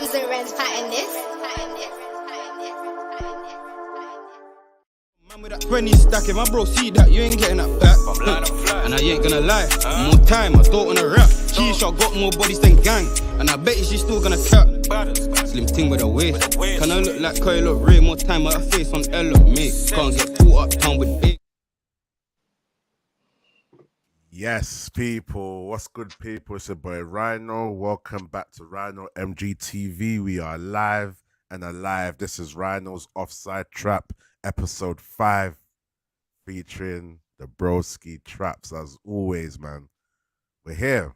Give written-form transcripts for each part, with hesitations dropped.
Rams and Reds pattern this. Man with that 20 stacking, my bro see that, you ain't getting that back. And I ain't gonna lie, more time, I don't wanna rap. T-shirt got more bodies than gang, and I bet she's still gonna cap. Slim thing with a waist, can I look like Kyle look Ray? More time, my face on L look mate. Can't get caught up town with big. Yes, people. What's good, people? It's your boy Rhino. Welcome back to Rhino MGTV. We are live and alive. This is Rhino's Offside Trap, episode 5, featuring the Broski Traps. As always, man, we're here.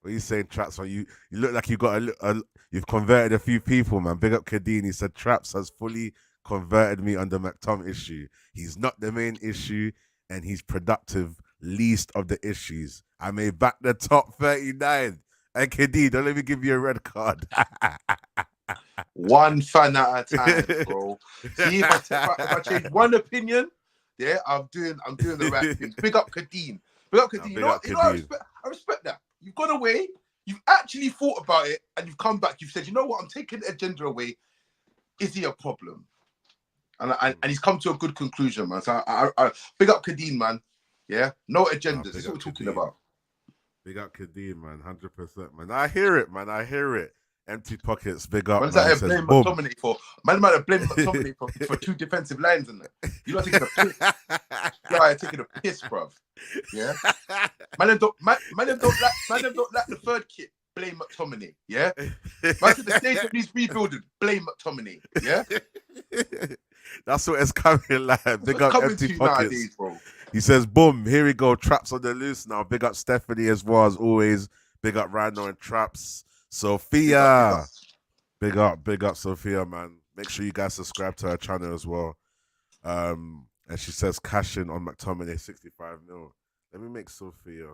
What are you saying, Traps? You look like you got you've converted a few people, man. Big up Kadeen. He said Traps has fully converted me on the McTom issue. He's not the main issue, and he's productive. Least of the issues. I may back the top 39. And KD, don't let me give you a red card. One fan at a time, bro. See, if I change one opinion, yeah, I'm doing the right thing. Big up Kadeem. Big up Kadeem. I respect that. You've gone away, you've actually thought about it, and you've come back. You've said, you know what, I'm taking the agenda away. Is he a problem? And he's come to a good conclusion, man. So I big up Kadeem, man. Yeah, no agendas. That's what we're talking about. Big up Kadeem, man. 100%, man. I hear it, man. I hear it. Empty pockets. Big up. When's that blame McTominay for? Man might have blamed McTominay for 2 defensive lines in there. You're not taking a piss. You're taking a piss, bruv. Yeah. Man don't like the third kit. Blame McTominay. Yeah. Man to the stage that he's rebuilding. Blame McTominay. Yeah. That's what it's coming like. Big up empty pockets. Nowadays, bro. He says, boom, here we go. Traps on the loose now. Big up Stephanie as well as always. Big up Rhino and Traps. Sophia. Big up Sophia, man. Make sure you guys subscribe to her channel as well. And she says cash in on McTominay 65 mil. Let me make Sophia.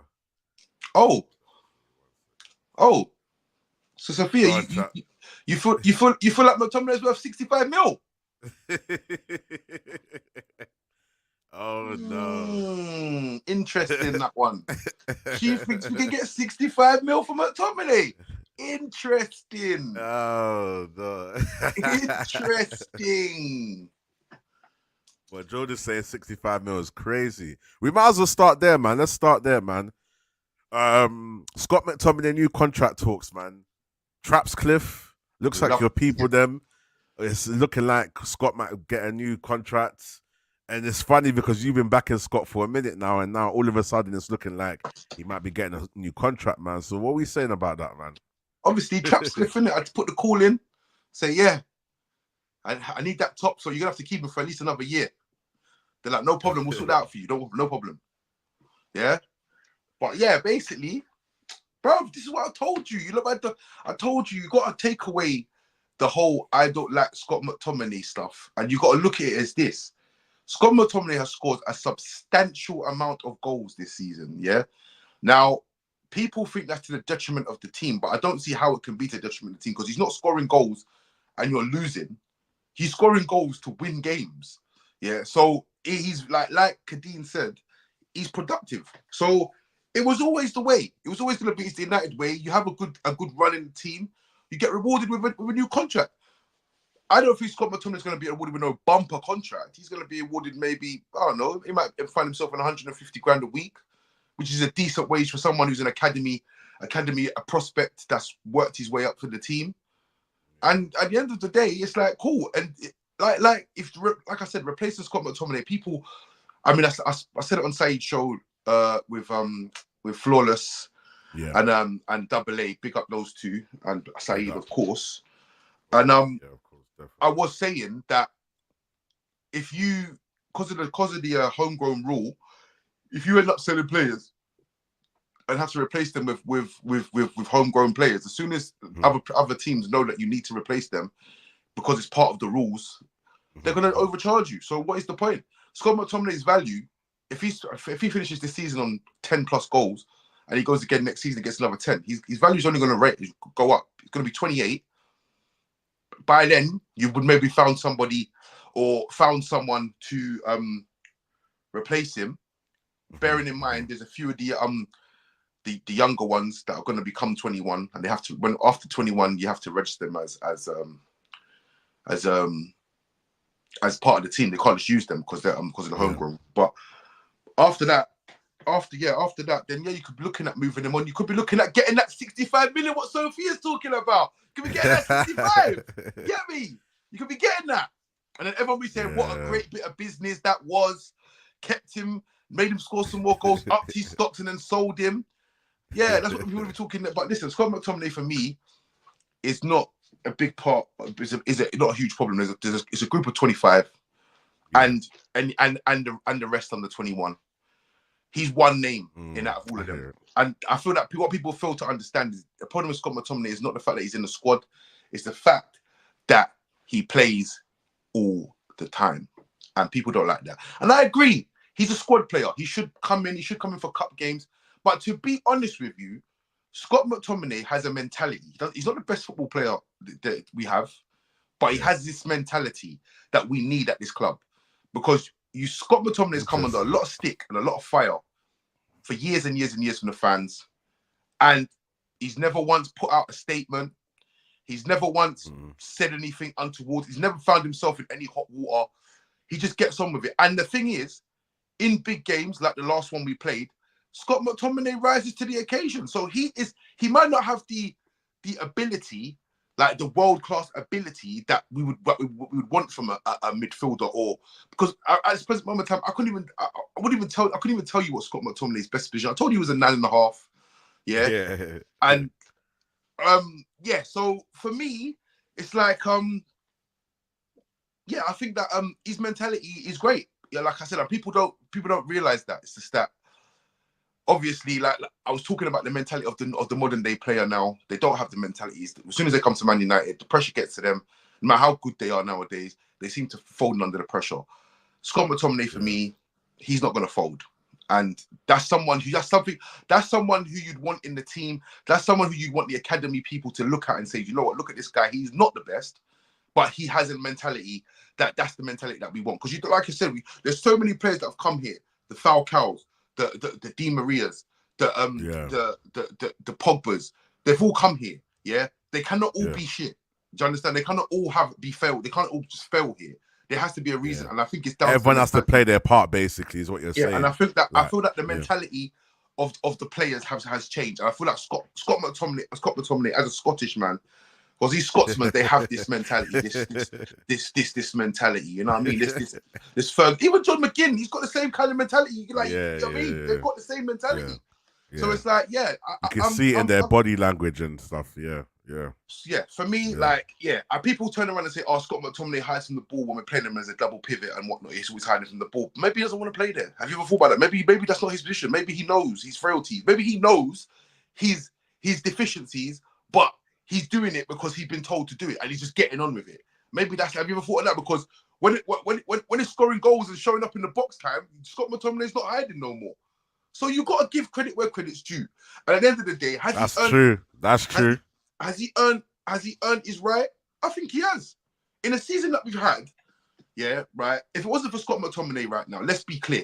Oh. So Sophia, you feel like McTominay is worth 65 mil? Oh no! Interesting that one. She thinks we can get 65 mil from McTominay. Interesting. Oh no! Interesting. Well, Jordan's saying 65 mil is crazy. We might as well start there, man. Let's start there, man. Scott McTominay new contract talks, man. Traps Cliff looks like your people. Them. It's looking like Scott might get a new contract. And it's funny because you've been backing Scott for a minute now, and now all of a sudden it's looking like he might be getting a new contract, man. So what are we saying about that, man? Obviously, Traps Cliff, innit? I had to put the call in, say, yeah, I need that top, so you're going to have to keep him for at least another year. They're like, no problem, we'll sort that out for you. No problem. Yeah? But yeah, basically, bro, this is what I told you. I told you, you got to take away the whole I don't like Scott McTominay stuff, and you got to look at it as this. Scott McTominay has scored a substantial amount of goals this season, yeah? Now, people think that's to the detriment of the team, but I don't see how it can be to the detriment of the team because he's not scoring goals and you're losing. He's scoring goals to win games, yeah? So he's like Kadeen said, he's productive. So it was always the way. It was always going to be the United way. You have a good run in the team, you get rewarded with a new contract. I don't think Scott McTominay is going to be awarded with no bumper contract. He's going to be awarded maybe, I don't know, he might find himself on 150 grand a week, which is a decent wage for someone who's an academy, a prospect that's worked his way up for the team. And at the end of the day, it's like, cool. And like I said, replacing Scott McTominay, people, I mean, I said it on Saeed's show with Flawless and Double A, big up those two, and Saeed, of course. And I was saying that if you, because of the homegrown rule, if you end up selling players and have to replace them with homegrown players, as soon as other teams know that you need to replace them because it's part of the rules, they're going to overcharge you. So what is the point? Scott McTominay's value, if he finishes this season on 10 plus goals and he goes again next season and gets another 10, his value is only going to go up. It's going to be 28. By then, you would maybe found someone to replace him. Bearing in mind, there's a few of the the younger ones that are going to become 21, and they have to, when after 21, you have to register them as part of the team. They can't just use them because they're because of the homegrown. But after that, then you could be looking at moving them on. You could be looking at getting that 65 million. What Sophia's talking about? You could be getting that 65. Get me? You could be getting that. And then everyone be saying, what a great bit of business that was. Kept him, made him score some more goals, upped his stocks, and then sold him. Yeah, that's what people be talking about. Listen, Scott McTominay for me is not a big part. Is not a huge problem. It's a group of 25, and the rest under 21. He's one name in out of all of them. And I feel that what people fail to understand is the problem with Scott McTominay is not the fact that he's in the squad. It's the fact that he plays all the time. And people don't like that. And I agree. He's a squad player. He should come in. He should come in for cup games. But to be honest with you, Scott McTominay has a mentality. He's not the best football player that we have, but he has this mentality that we need at this club. Because Scott McTominay has come under a lot of stick and a lot of fire for years and years and years from the fans. And he's never once put out a statement. He's never once said anything untoward. He's never found himself in any hot water. He just gets on with it. And the thing is, in big games like the last one we played, Scott McTominay rises to the occasion. So he might not have the ability, like the world-class ability that we would want from a midfielder, or because at this present moment in time, I couldn't even tell you what Scott McTominay's best position. I told you he was a 9.5. Yeah. And so for me, it's like I think that his mentality is great. Yeah, like I said, people don't realize that. It's just that obviously, like I was talking about the mentality of the modern day player now. They don't have the mentalities. As soon as they come to Man United, the pressure gets to them. No matter how good they are nowadays, they seem to fold under the pressure. Scott McTominay, for me, he's not going to fold. And that's someone who you'd want in the team. That's someone who you'd want the academy people to look at and say, you know what, look at this guy. He's not the best, but he has a mentality that's the mentality that we want. Because like I said, there's so many players that have come here. The Falcaos, the Di Marias, the Pogbas. They've all come here. Yeah, they cannot all be shit. Do you understand? They cannot all be failed. They can't all just fail here. There has to be a reason, and I think it's down. Everyone has to play their part, basically, is what you're saying. And I think that I feel that the mentality of the players has changed. And I feel like Scott McTominay, as a Scottish man, because these Scotsmen, they have this mentality, this mentality. You know what I mean? This firm. Even John McGinn, he's got the same kind of mentality. Like, you know what I mean? They've got the same mentality. Yeah. So it's like, you can see it in their body language and stuff. Yeah. For me, people turn around and say, "Oh, Scott McTominay hides from the ball when we're playing him as a double pivot and whatnot. He's always hiding from the ball. Maybe he doesn't want to play there. Have you ever thought about that? Maybe that's not his position. Maybe he knows his frailties. Maybe he knows his deficiencies, but he's doing it because he's been told to do it and he's just getting on with it. Maybe that's. Have you ever thought of that? Because when it's scoring goals and showing up in the box time, Scott McTominay's not hiding no more. So you got to give credit where credit's due. And at the end of the day, That's true. Has he earned his right? I think he has. In a season that we've had, if it wasn't for Scott McTominay right now, let's be clear,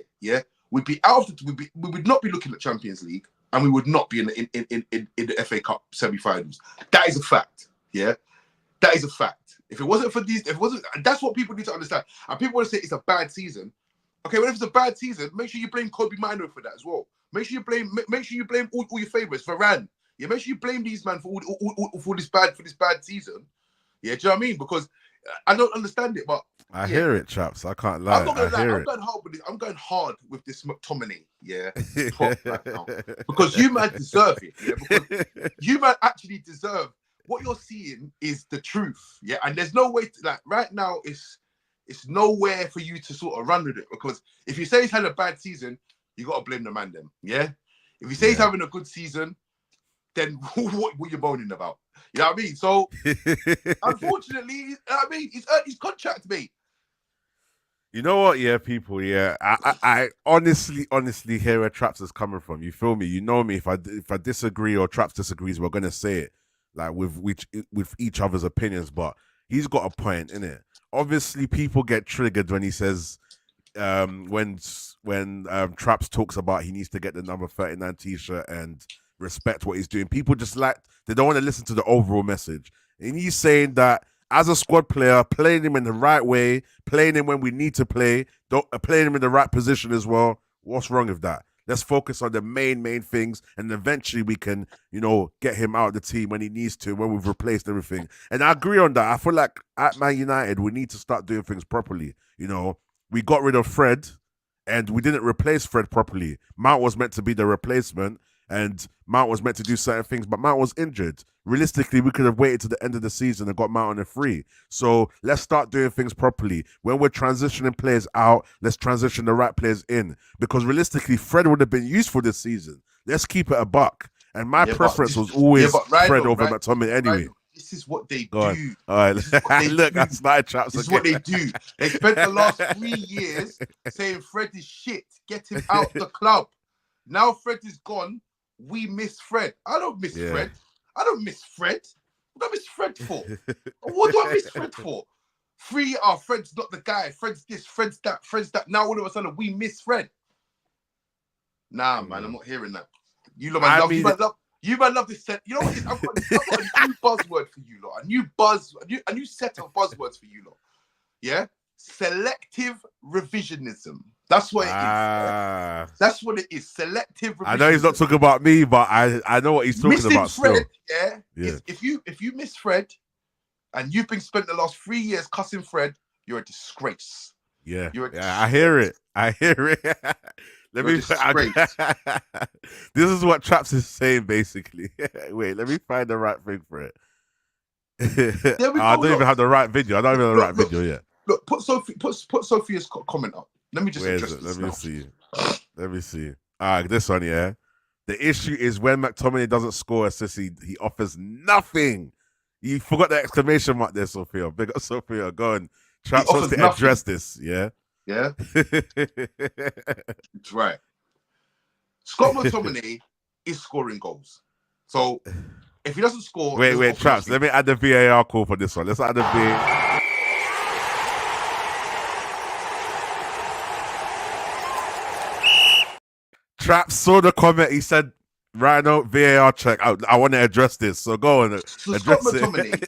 we'd be we would not be looking at Champions League, and we would not be in the FA Cup semi-finals. That is a fact. Yeah, that is a fact. If it wasn't for that's what people need to understand. And people want to say it's a bad season. Okay, well, if it's a bad season, make sure you blame Kobe MAINOO for that as well. Make sure you blame all your favourites, Varane. Yeah, make sure you blame these man for this bad season. Yeah, do you know what I mean? Because I don't understand it, but I hear it, chaps. I can't lie. I'm not gonna lie. I'm going hard with this. I'm going hard with this McTominay. Yeah, right now. Because you man deserve it. Yeah, because you man actually deserve. What you're seeing is the truth. Yeah, and there's no way to, like, right now. It's nowhere for you to sort of run with it, because if you say he's had a bad season, you got to blame the man then. Yeah, if you say he's having a good season, then what you moaning about? You know what I mean? So, unfortunately, he's earned his contract, mate. You know what? Yeah, people. Yeah, I honestly hear where Traps is coming from. You feel me? You know me. If I disagree or Traps disagrees, we're gonna say it like with each other's opinions. But he's got a point in it. Obviously, people get triggered when he says when Traps talks about he needs to get the number 39 t-shirt and respect what he's doing. People just they don't want to listen to the overall message. And he's saying that as a squad player, playing him in the right way, playing him when we need to play, playing him in the right position as well. What's wrong with that? Let's focus on the main things, and eventually we can, get him out of the team when he needs to, when we've replaced everything. And I agree on that. I feel like at Man United, we need to start doing things properly. We got rid of Fred, and we didn't replace Fred properly. Mount was meant to be the replacement, and Mount was meant to do certain things, but Mount was injured. Realistically, we could have waited to the end of the season and got Mount on a free. So let's start doing things properly. When we're transitioning players out, let's transition the right players in. Because realistically, Fred would have been useful this season. Let's keep it a buck. And my preference was always Fred over McTominay anyway. This is what they Go do. All right, look, that's night traps. This is what they do. They spent the last 3 years saying Fred is shit. Get him out the club. Now Fred is gone. We miss Fred. I don't miss Fred. I don't miss Fred. What do I miss Fred for? What do I miss Fred for? Fred's not the guy. Fred's this, Fred's that. Now all of a sudden we miss Fred. Nah, man, I'm not hearing that. You lot, you might love this set. You know what? I've got a new buzzword for you lot. A new set of buzzwords for you lot. Yeah? Selective revisionism. That's what it is. Yeah? That's what it is. Selective revisionism. I know he's not talking about me, but I know what he's talking Missing about Fred, still. Yeah. If you miss Fred and you've been spent the last 3 years cussing Fred, you're a disgrace. Yeah. I hear it. This is what Traps is saying, basically. Wait, let me find the right thing for it. I don't even have the right video. I don't even have the right video yet. Look, put Sophia's comment up. Let me just address this. Let me see. This one, yeah. The issue is when McTominay doesn't score assists, he offers nothing. You forgot the exclamation mark there, Sophia. Big up, Sophia. Go on. Traps wants to address this, yeah? Yeah? It's right. Scott McTominay is scoring goals. So, if he doesn't score... Wait, Traps. Let me add the VAR call for this one. Let's add the VAR. Traps saw the comment. He said, Rhino, VAR check. I want to address this. So go on. So Scott McTominay,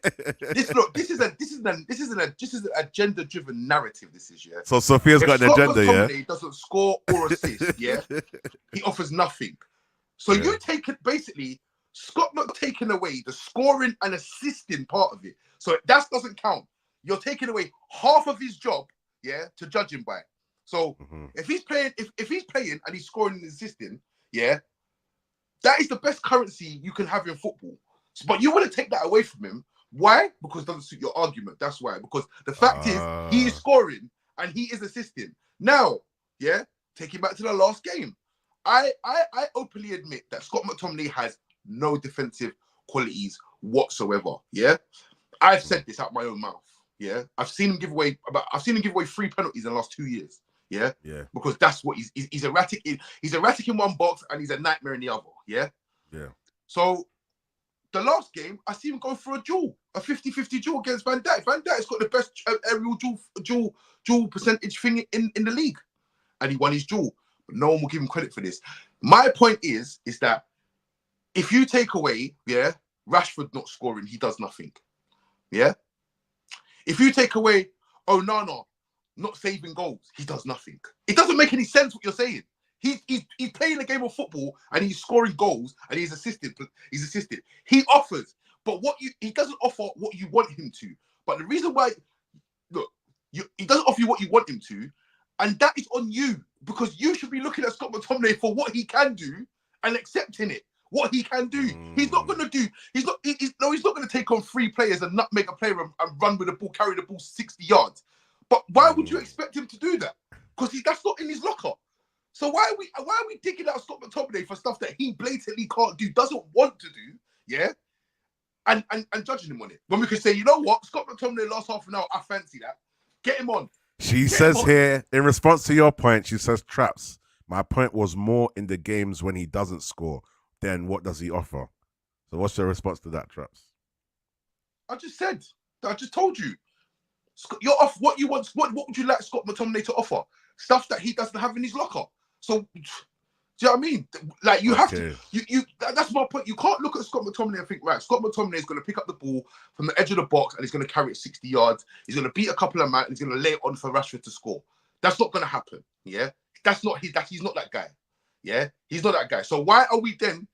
this is an agenda-driven narrative. This is So Sophia's got an agenda, Scott McTominay doesn't score or assist, he offers nothing. So you take it basically. Scott taking away the scoring and assisting part of it. So that doesn't count. You're taking away half of his job, to judge him by. So if he's playing, if he's playing and he's scoring and assisting, that is the best currency you can have in football. But you want to take that away from him. Why? Because it doesn't suit your argument. That's why. Because the fact is, he is scoring and he is assisting. Now, take him back to the last game. I openly admit that Scott McTominay has no defensive qualities whatsoever. I've said this out my own mouth. I've seen him give away 3 penalties in the last 2 years. Because that's what he's erratic. He's erratic in one box and he's a nightmare in the other. So the last game, I see him go for a 50-50 duel against Van Dijk. Van Dijk's got the best aerial duel percentage thing in the league, and he won his duel. But no one will give him credit for this. My point is that if you take away, Rashford not scoring, he does nothing. If you take away Onana not saving goals, he does nothing. It doesn't make any sense what you're saying. He's playing a game of football and he's scoring goals and he's assisted. He offers, but he doesn't offer what you want him to. But the reason why, he doesn't offer you what you want him to, and that is on you, because you should be looking at Scott McTominay for what he can do and accepting it. What he can do, he's not going to do. He's not going to take on 3 players and nutmeg a player and run with the ball, carry the ball 60 yards. But why would you expect him to do that? Because that's not in his locker. So why are we digging out Scott McTominay for stuff that he blatantly can't do, doesn't want to do, and judging him on it? When we could say, you know what, Scott McTominay last half an hour, I fancy that. Get him on. She says here, in response to your point, she says, Traps, my point was more in the games when he doesn't score. Then what does he offer? So what's your response to that, Traps? I just told you. You're off what you want. What would you like Scott McTominay to offer? Stuff that he doesn't have in his locker. So Do you know what I mean? Like you have to. That's my point. You can't look at Scott McTominay and think, right, Scott McTominay is going to pick up the ball from the edge of the box and he's going to carry it 60 yards. He's going to beat a couple of men and he's going to lay it on for Rashford to score. That's not going to happen. Yeah, he's not that guy. Yeah, he's not that guy. So why are we then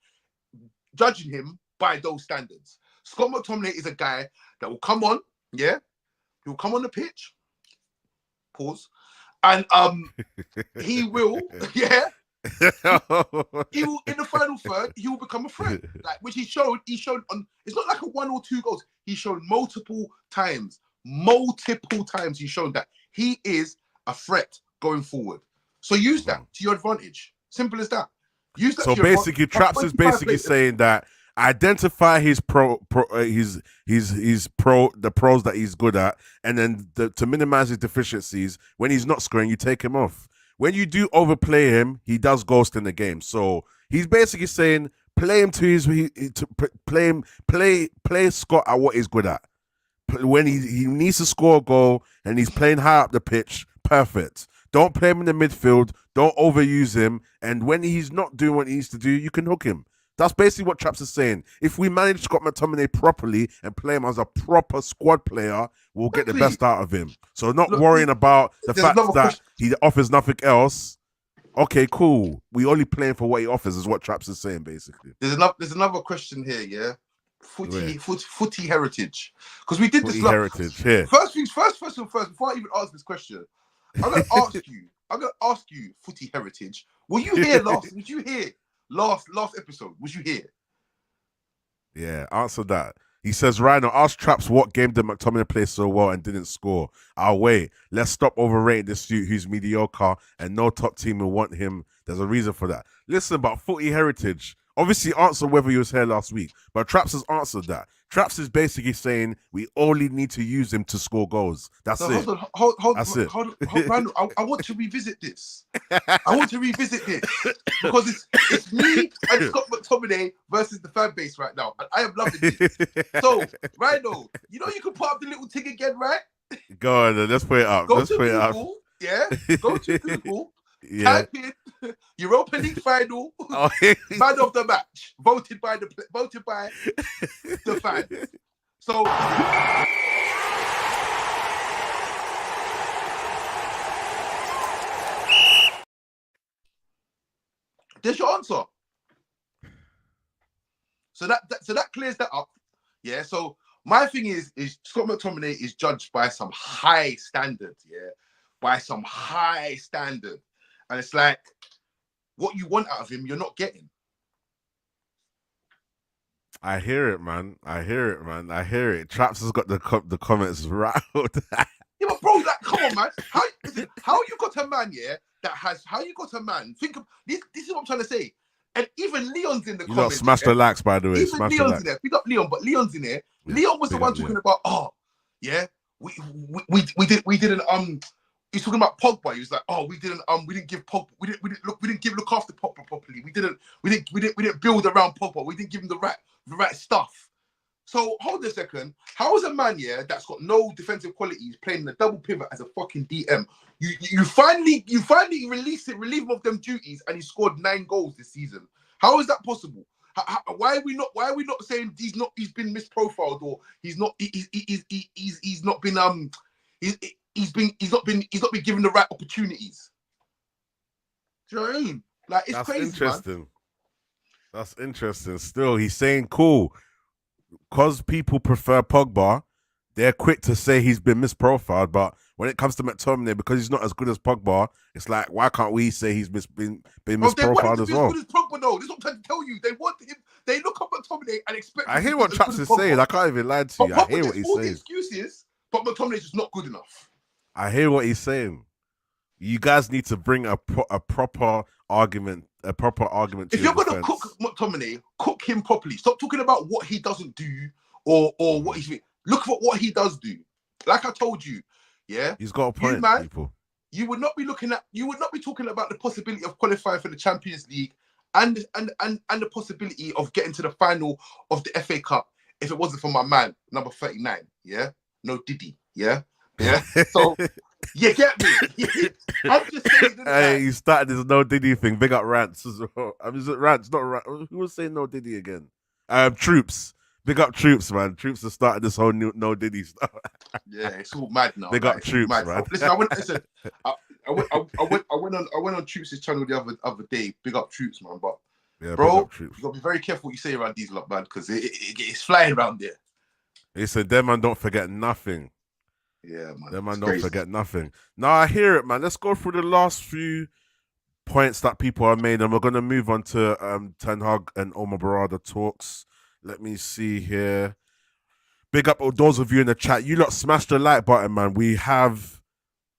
judging him by those standards? Scott McTominay is a guy that will come on. Yeah, he will come on the pitch. Pause. And he will. Yeah. He will, in the final third, he will become a threat. Like, which he showed on. It's not like a 1 or 2 goals. He showed multiple times. He showed that he is a threat going forward. So use that to your advantage. Simple as that. Use that. So basically, Traps is basically saying that identify the pros that he's good at, and then to minimize his deficiencies. When he's not scoring, you take him off. When you do overplay him, he does ghost in the game. So he's basically saying play him play Scott at what he's good at. When he needs to score a goal and he's playing high up the pitch, perfect. Don't play him in the midfield. Don't overuse him. And when he's not doing what he needs to do, you can hook him. That's basically what Traps is saying. If we manage Scott McTominay properly and play him as a proper squad player, we'll get the best out of him. So not worrying about the fact that he offers nothing else. Okay, cool. We only play him for what he offers is what Traps is saying, basically. There's another question here, yeah? Footy heritage. Because we did this. Heritage, here. First things first, before I even ask this question, I'm going to ask you, footy heritage. Were you here last? Did you hear? Last episode, was you here? Yeah, answer that. He says, Rhino, ask Traps what game did McTominay play so well and didn't score. I'll wait. Let's stop overrating this dude who's mediocre and no top team will want him. There's a reason for that. Listen, about footy heritage. Obviously, answer whether you was here last week, but Traps has answered that. Traps is basically saying we only need to use him to score goals. That's it. Hold on, Rhino, I want to revisit this. Because it's me and Scott McTominay versus the fan base right now, and I am loving this. So, Rhino, you know you can put up the little thing again, right? Go on, let's put it up. Go to Google. Yeah. Type in Europa League final, man of the match, voted by the fans. So there's your answer. So that clears that up. Yeah. So my thing is Scott McTominay is judged by some high standard. Yeah, by some high standard. And it's like, what you want out of him, you're not getting. I hear it, man. Traps has got the comments rattled. Yeah, but bro, like, come on, man. How you got a man, think of this is what I'm trying to say. And even Leon's in the comments. Smash the likes, by the way. Even Leon's in there. Pick up Leon, but Leon's in there. Yeah, Leon was the one talking about, we didn't he's talking about Pogba. He was like, we didn't give Pogba, we didn't look after Pogba properly. We didn't build around Pogba. We didn't give him the right stuff. So hold a second. How is a man that's got no defensive qualities playing the double pivot as a fucking DM? You finally relieve him of them duties, and he scored 9 goals this season. How is that possible? Why are we not saying he's been misprofiled, or he's not been given the right opportunities? Do you know what I mean? Like, it's crazy, interesting. Man. That's interesting. Still, he's saying cool. Because people prefer Pogba, they're quick to say he's been misprofiled. But when it comes to McTominay, because he's not as good as Pogba, it's like, why can't we say he's been misprofiled as well? As Pogba, though. This is what I'm trying to tell you. They want him. They look at McTominay and expect. I hear what Traps is saying. I can't even lie to you. I hear what he's saying. Excuses, but McTominay's just not good enough. I hear what he's saying. You guys need to bring a proper argument. If you're going to cook McTominay, cook him properly. Stop talking about what he doesn't do or what he's doing. Look at what he does do. Like I told you, yeah. He's got a point, people. You would not be talking about the possibility of qualifying for the Champions League and the possibility of getting to the final of the FA Cup if it wasn't for my man, number 39, yeah? No Diddy, yeah? Yeah. So you get me. I'm just saying. Hey, he started this no Diddy thing. Big up Rants as well. I mean, is it Rants? Not Rants. Who was saying no Diddy again? Troops. Big up Troops, man. Troops have started this whole new no Diddy stuff. Yeah, it's all mad now. Big up Troops, man. Listen, I went on Troops' channel the other day. Big up Troops, man. But Yeah, bro, you gotta be very careful what you say around these lot, man, because it's flying around there. He said, "Them man don't forget nothing." Yeah, man. Them man don't forget nothing. Now I hear it, man. Let's go through the last few points that people have made, and we're gonna move on to Ten Hag and Omar Berrada talks. Let me see here. Big up all those of you in the chat. You lot smash the like button, man. We have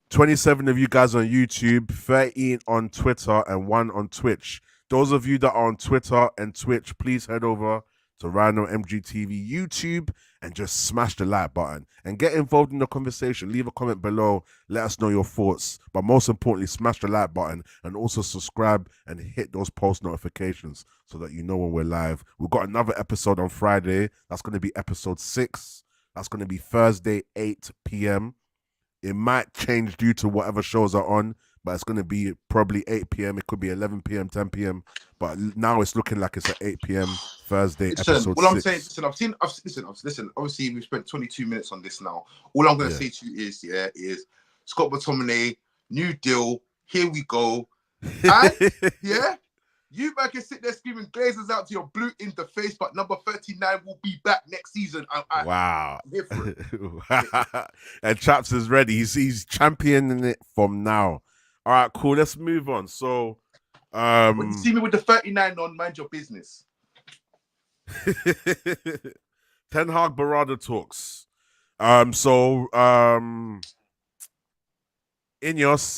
27 of you guys on YouTube, 13 on Twitter, and 1 on Twitch. Those of you that are on Twitter and Twitch, please head over to Rhino MGTV YouTube and just smash the like button and get involved in the conversation. Leave a comment below. Let us know your thoughts. But most importantly, smash the like button and also subscribe and hit those post notifications so that you know when we're live. We've got another episode on Friday. That's going to be episode 6. That's going to be Thursday, 8 p.m. It might change due to whatever shows are on, but it's going to be probably 8 p.m. It could be 11 p.m., 10 p.m. But now it's looking like it's at 8 p.m. Thursday, episode 6. I'm saying, listen, obviously we've spent 22 minutes on this now. All I'm going to say to you is Scott McTominay, new deal, here we go. And, you man can sit there screaming Glazers out to your blue in the face, but number 39 will be back next season. Wow. I'm here for it. And Chaps is ready. He's championing it from now. All right, cool. Let's move on. So, when you see me with the 39 on, mind your business. Ten Hag Berrada talks. INEOS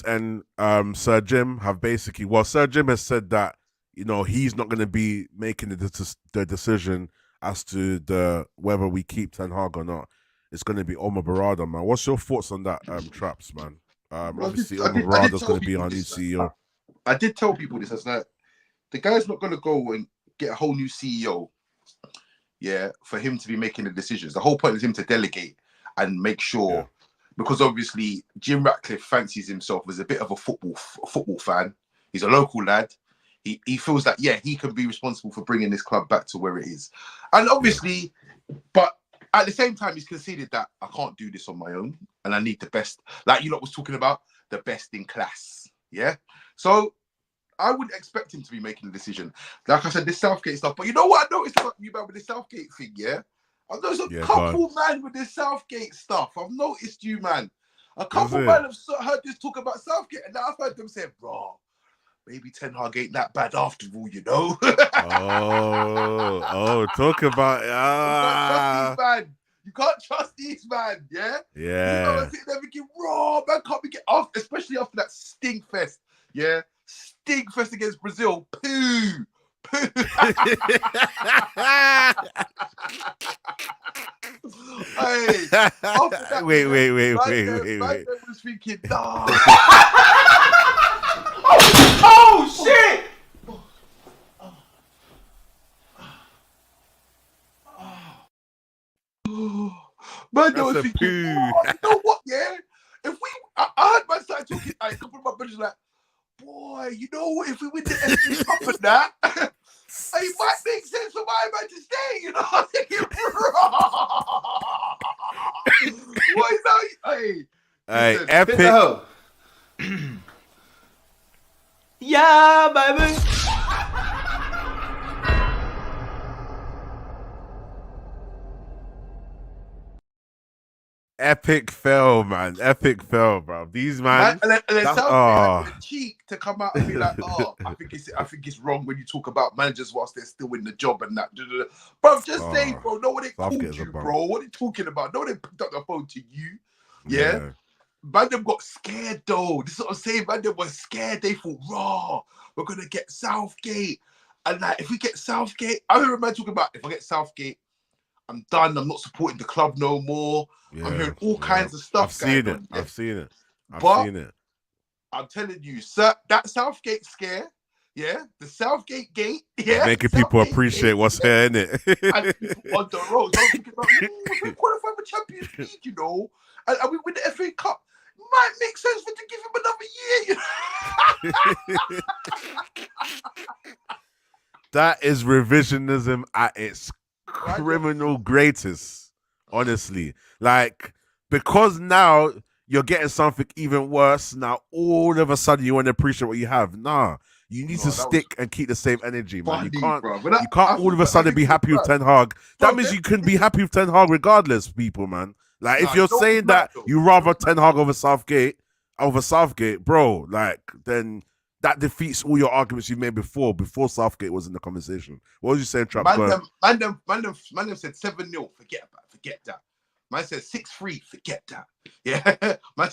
and Sir Jim have basically, Sir Jim has said that, you know, he's not going to be making the decision as to whether we keep Ten Hag or not. It's going to be Omar Berrada, man. What's your thoughts on that, Traps, man? Obviously, Omar Berrada's going to be our new CEO. I did tell people this. I was like, the guy's not going to go and get a whole new CEO, for him to be making the decisions. The whole point is him to delegate and make sure, because obviously Jim Ratcliffe fancies himself as a bit of a football fan. He's a local lad. He feels that, he can be responsible for bringing this club back to where it is. And obviously, but at the same time, he's conceded that I can't do this on my own and I need the best, like you lot was talking about, the best in class. Yeah? So I wouldn't expect him to be making a decision. Like I said, this Southgate stuff. But you know what I noticed about you, man, with this Southgate thing, I've noticed a couple, man, with this Southgate stuff. I've noticed you, man. A couple, man, have heard this talk about Southgate, and now I've heard them say, bro, maybe Ten Hag ain't that bad after all, you know? Talk about You can't trust these, man. Yeah. Yeah. You know, they're thinking, raw, man, can't be get off, especially after that stink fest. Yeah, stink fest against Brazil. Poo. Hey, that, wait. I was thinking, nah. Oh shit! Man, I was thinking, you know what? Yeah, if I heard man start talking, a couple of my brothers like, boy, you know what? If we win the FA Cup and that, it might make sense for my man to stay. You know, I'm thinking, what is that? Hey, epic. Yeah, baby. Epic fail, man. Epic fail, bro. These man. And then Southgate had the cheek to come out and be like, I think it's wrong when you talk about managers whilst they're still in the job and that. Bro, just say, bro, no one called you, bro. What are you talking about? No one picked up the phone to you. Yeah. Man, them got scared though. This is what I'm saying. Man, them were scared. They thought, raw, we're gonna get Southgate. And like, if we get Southgate, I remember man talking about, if I get Southgate, I'm done. I'm not supporting the club no more. Yeah, I'm hearing all kinds of stuff. I've seen it. I'm telling you, sir, that Southgate scare Yeah, the Southgate gate. Yeah, Making people Southgate appreciate gate, what's yeah. here, innit? And people on the road, don't think about, we're qualifying for Champions League, you know, and we win the FA Cup. Might make sense for to give him another year, you know. That is revisionism at its criminal greatest, honestly. Like, because now you're getting something even worse, now all of a sudden you want to appreciate what you have. Nah, you need to stick and keep the same energy, man. You can't all of a sudden be happy with Ten Hag. That means you can be happy with Ten Hag regardless, people, man. Like, if you're saying that you rather Ten Hag over Southgate, bro, like, then that defeats all your arguments you made before Southgate was in the conversation. What was you saying, Trap? Man them said 7-0, forget that. Man said 6-3, forget that. Yeah. Man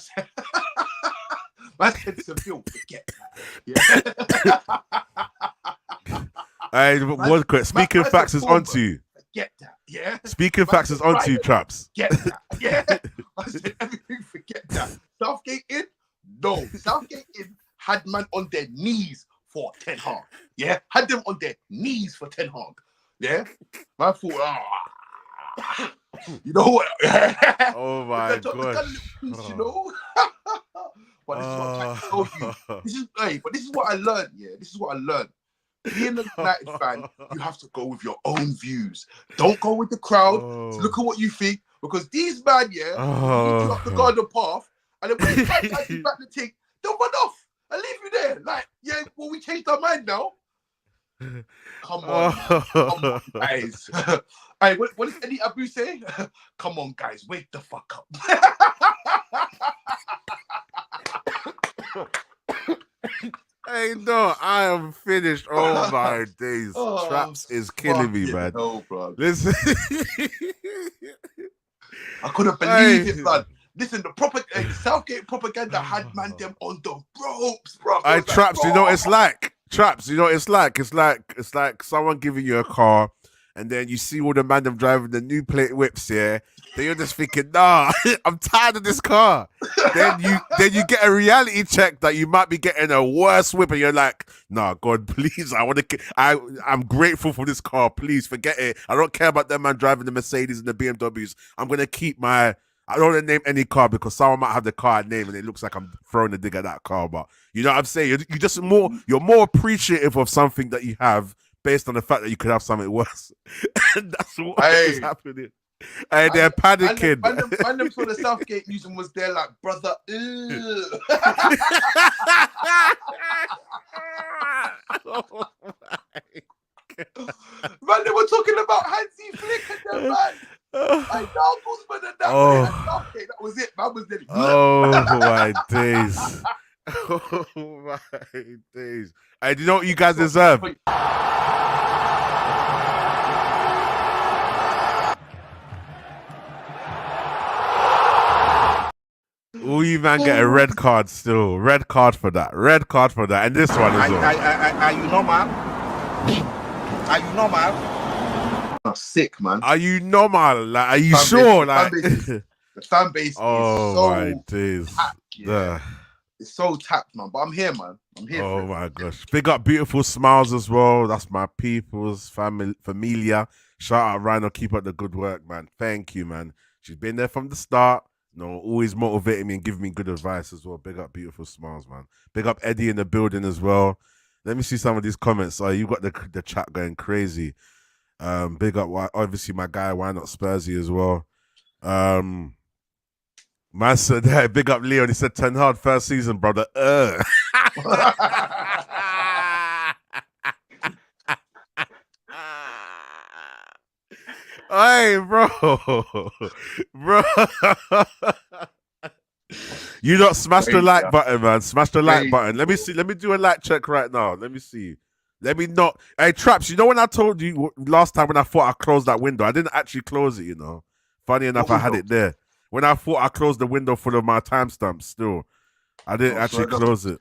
said Seville, forget that. Yeah. Hey, one quick. Speaking facts is on to you. Forget that. Yeah. Speaking facts is on to you, Traps. Get that. Yeah. I said everything, forget that. Southgate in? No. Southgate in had man on their knees for Ten Hag. Yeah. Had them on their knees for Ten Hag. Yeah. Man thought, you know what? Oh my god. You know? But this is what I'm trying to tell you. This is what I learned, yeah. This is what I learned. Being a United fan, you have to go with your own views. Don't go with the crowd. Look at what you think. Because these man, yeah, lead you up the garden path, and then when they try to you back the tick, they'll run off and leave you there. Like, yeah, well, we changed our mind now. Come on, guys. Hey, what does Eddie Abu say? Come on, guys, wake the fuck up. Hey, no, I am finished. Oh my days. Traps is killing me, man. No, bro. Listen. I couldn't believe it, man. Listen, the Southgate propaganda had man them on the ropes, bro. Hey, Traps, you know what it's like? Traps, you know what it's like? It's like someone giving you a car, and then you see all the man them driving the new plate whips, yeah. Then you're just thinking, nah, I'm tired of this car. then you get a reality check that you might be getting a worse whip, and you're like, nah, God, please, I'm grateful for this car. Please forget it. I don't care about them man driving the Mercedes and the BMWs. I'm gonna keep I don't want to name any car because someone might have the car name and it looks like I'm throwing a dig at that car. But you know what I'm saying? You're more appreciative of something that you have based on the fact that you could have something worse. And that's what is happening. And they're panicking. And them saw the Southgate news and was there like, brother, ew. Oh my God. Man, they were talking about Hansi Flick and them, man. Like, Guzman and that, Southgate, that was it. Man was there. Oh my days. Oh my days. Hey, do you know what you guys deserve? Oh, you man get a red card still. Red card for that. Red card for that. And this one as well. Are you normal? Are you normal? Sick, man. Are you normal? Like, are you sure? The fan base is so my days. tapped, yeah. It's so tapped, man. But I'm here, man. I'm here. Oh my gosh. Big up beautiful smiles as well. That's my people's familia. Shout out Rhino. Keep up the good work, man. Thank you, man. She's been there from the start. Always motivating me and giving me good advice as well. Big up beautiful smiles, man. Big up Eddie in the building as well. Let me see some of these comments. You got the chat going crazy. Big up, obviously, my guy, Why Not Spursy as well. Man said, hey, big up Leon. He said, Ten Hag first season, brother. Hey, bro. You not smash the like button, man. Smash the like button. Let me see. Let me do a like check right now. Let me see. Let me not. Hey, Traps, you know when I told you last time when I thought I closed that window, I didn't actually close it, you know. Funny enough, I had it there. When I thought I closed the window full of my timestamps still, I didn't actually close it.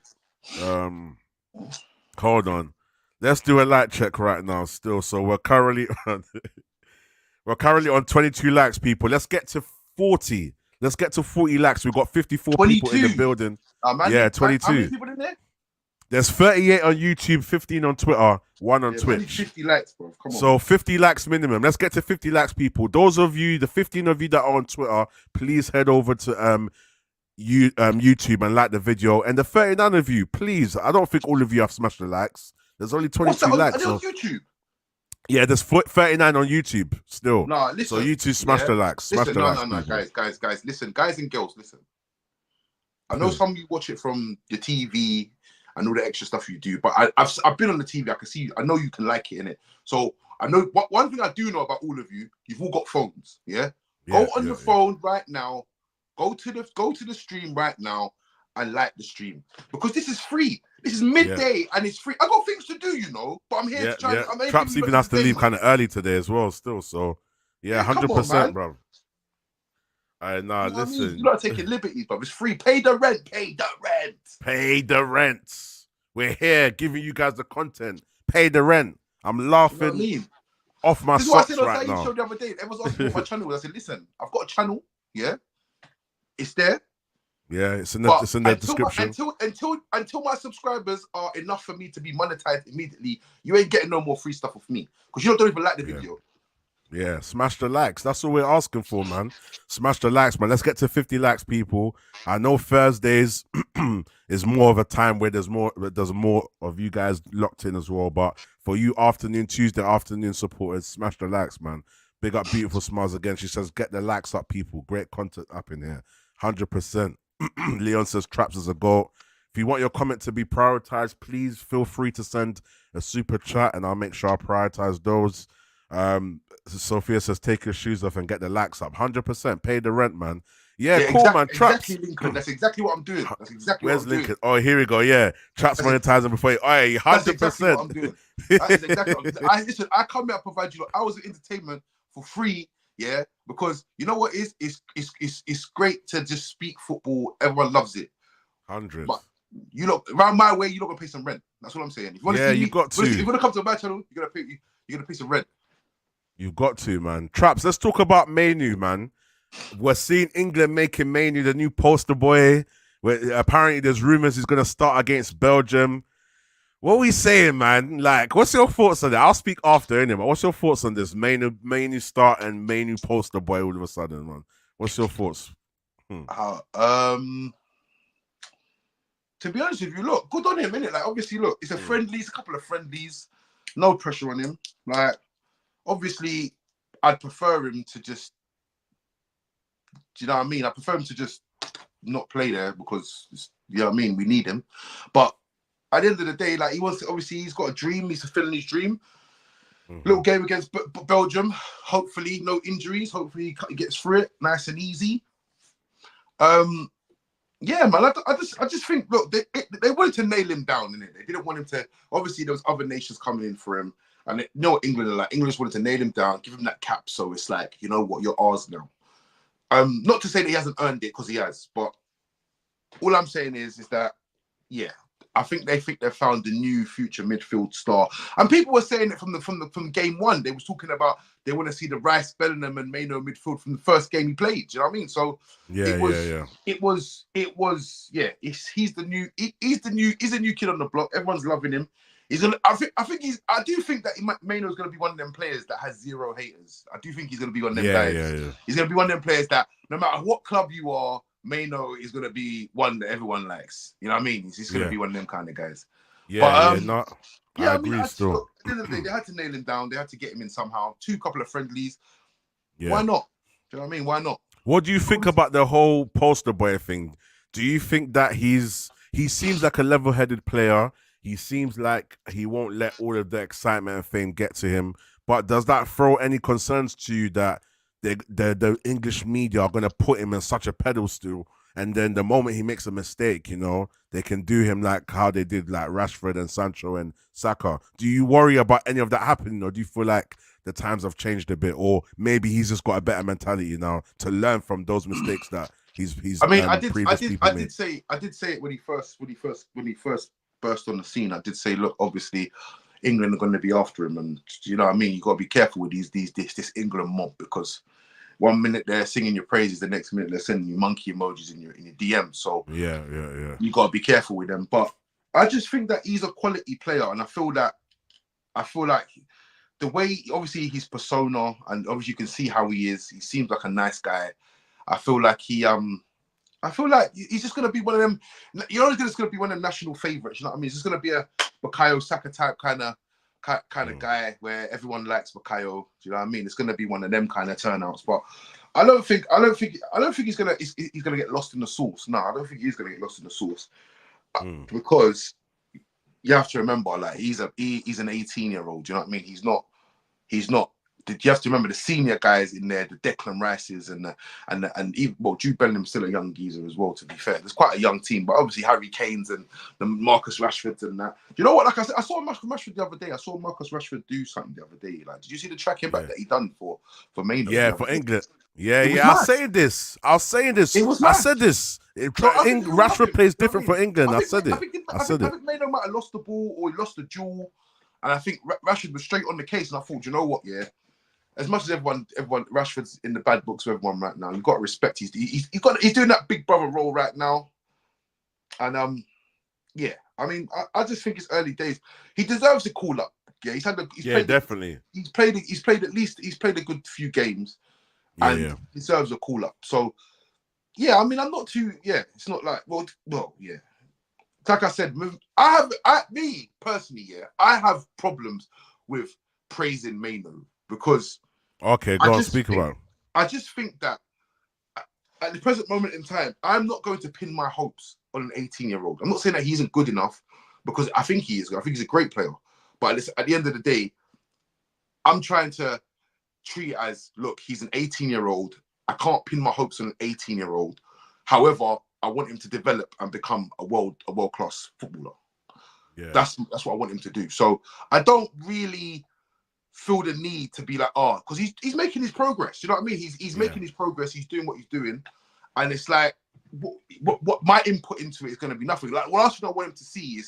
Hold on. Let's do a like check right now still. So we're currently on 22 likes, people. Let's get to 40. Let's get to 40 likes. We've got 54 people in the building. Man, 22. How many people in there? There's 38 on YouTube, 15 on Twitter, 1 on Yeah, Twitch. only 50 likes, bro. Come on. So 50 likes minimum. Let's get to 50 likes, people. Those of you, the 15 of you that are on Twitter, please head over to YouTube and like the video. And the 39 of you, please. I don't think all of you have smashed the likes. There's only 22 likes. Are they on YouTube? Yeah, there's 39 on YouTube still. No, listen. So YouTube smash the likes. Smash Listen, the likes. No, guys, listen, guys and girls, listen. I know some of you watch it from your TV and all the extra stuff you do, but I've been on the TV. I can see. I know you can like it, innit? So I know one thing I do know about all of you. You've all got phones, yeah. Go on the phone right now. Go to the stream right now and like the stream because this is free. This is midday and it's free. I got things to do, you know, but I'm here to try. Traps even has to leave kind of early today as well, still. So yeah, 100%, bro. Nah, you know listen. I mean? You're not taking liberties, bro. It's free. Pay the rent. Pay the rent. Pay the rent. We're here giving you guys the content. Pay the rent. I'm laughing off my socks right now. Show the other day. Everyone's asking what my channel was. I said, listen, I've got a channel. Yeah, it's there. Yeah, it's in the description. Until my subscribers are enough for me to be monetized immediately, you ain't getting no more free stuff off me because you don't even like the video. Yeah, smash the likes. That's all we're asking for, man. Smash the likes, man. Let's get to 50 likes, people. I know Thursdays is more of a time where there's more of you guys locked in as well. But for you Tuesday afternoon supporters, smash the likes, man. Big up Beautiful Smiles again. She says, get the likes up, people. Great content up in here. 100%. Leon says, Traps is a goat. If you want your comment to be prioritized, please feel free to send a super chat and I'll make sure I prioritize those. Sophia says, take your shoes off and get the likes up. 100%. Pay the rent, man. Yeah, cool, man. Traps. Exactly, Lincoln. That's exactly what I'm doing. That's exactly Where's what I'm Lincoln? doing. Oh, here we go. Yeah. Traps monetizing before you. Hey, 100%. That's exactly what I'm doing. That is exactly what I'm doing. Listen, I come here and provide you hours of entertainment for free, yeah? Because you know what is? It's great to just speak football. Everyone loves it. 100. But you look around my way, you're not gonna pay some rent. That's what I'm saying. If you want to see me, got to. If you want to come to my channel, you're gonna pay some rent. You've got to, man. Traps, let's talk about MAINOO, man. We're seeing England making MAINOO the new poster boy. Where apparently there's rumors he's going to start against Belgium. What are we saying, man? Like, what's your thoughts on that? I'll speak after, anyway. What's your thoughts on this? MAINOO start and MAINOO poster boy all of a sudden, man. What's your thoughts? To be honest with you, look, good on him, innit? Like, obviously, look, it's a friendlies, a couple of friendlies. No pressure on him. Like, obviously, I'd prefer him to just, do you know what I mean? I prefer him to just not play there because, you know what I mean? We need him. But at the end of the day, like, he's got a dream. He's fulfilling his dream. Little game against Belgium. Hopefully, no injuries. Hopefully, he gets through it nice and easy. Yeah, man. I just think, look, they wanted to nail him down, innit? They didn't want him to. Obviously, there was other nations coming in for him. And you know what England are like. England just wanted to nail him down, give him that cap. So it's like, you know what, you're ours now. Not to say that he hasn't earned it, because he has. But all I'm saying is that, yeah, I think they found the new future midfield star. And people were saying it from game one. They was talking about they want to see the Rice, Bellingham, and MAINOO midfield from the first game he played. Do you know what I mean? So he's a new kid on the block. Everyone's loving him. I do think that MAINOO is going to be one of them players that has zero haters. I do think he's going to be one of them guys. Yeah. He's going to be one of them players that no matter what club you are, MAINOO is going to be one that everyone likes. You know what I mean? He's going to be one of them kind of guys. I agree still. Look, at the end of the day, they had to nail him down. They had to get him in somehow. Couple of friendlies. Yeah. Why not? Do you know what I mean? Why not? What do you think about the whole poster boy thing? Do you think that he seems like a level-headed player? He seems like he won't let all of the excitement and fame get to him. But does that throw any concerns to you that the English media are going to put him in such a pedestal, and then the moment he makes a mistake, you know, they can do him like how they did like Rashford and Sancho and Saka? Do you worry about any of that happening, or do you feel like the times have changed a bit, or maybe he's just got a better mentality now to learn from those mistakes that he's I mean, I did say it when he first burst on the scene. I did say, look, obviously England are going to be after him, and you know what I mean, you got to be careful with this England mob, because 1 minute they're singing your praises, the next minute they're sending you monkey emojis in your DM. So yeah, you got to be careful with them. But I just think that he's a quality player, and I feel like the way, obviously, his persona, and obviously you can see how he is. He seems like a nice guy. I feel like he's just gonna be one of them. You're always just gonna be one of them national favorites. You know what I mean? He's just gonna be a Bukayo Saka type kind of guy where everyone likes Bukayo. Do you know what I mean? It's gonna be one of them kind of turnouts. But I don't think he's gonna get lost in the sauce. No, I don't think he's gonna get lost in the sauce because you have to remember, like, he's an 18-year-old. You know what I mean? He's not. You have to remember the senior guys in there, the Declan Rices and even, well, Jude Bellingham's still a young geezer as well. To be fair, there's quite a young team, but obviously Harry Kane's and the Marcus Rashfords and that. You know what? Like I said, I saw Marcus Rashford the other day. I saw Marcus Rashford do something the other day. Like, did you see the tracking back that he done for MAINOO? Yeah, for England. Yeah. I was saying this. I said this. Rashford plays different for England. I said it. I think MAINOO might have lost the ball or he lost the duel, and I think Rashford was straight on the case. And I thought, you know what? Yeah. As much as everyone, Rashford's in the bad books with everyone right now. You've got to respect. He's doing that big brother role right now, and yeah. I mean, I just think it's early days. He deserves a call up. Yeah, definitely. He's played a good few games, and deserves a call up. So, yeah. I mean, I'm not too. Yeah, it's not like well, yeah. Like I said, me personally, yeah, I have problems with praising MAINOO because. Okay, go on, speak about it. I just think that at the present moment in time, I'm not going to pin my hopes on an 18-year-old. I'm not saying that he isn't good enough, because I think he is. I think he's a great player. But at the end of the day, I'm trying to treat it as, look, he's an 18-year-old. I can't pin my hopes on an 18-year-old. However, I want him to develop and become a world-class footballer. Yeah. That's what I want him to do. So I don't really feel the need to be like, because he's making his progress. You know what I mean? He's making his progress. He's doing what he's doing, and it's like, what my input into it is going to be nothing. Like, what else I want him to see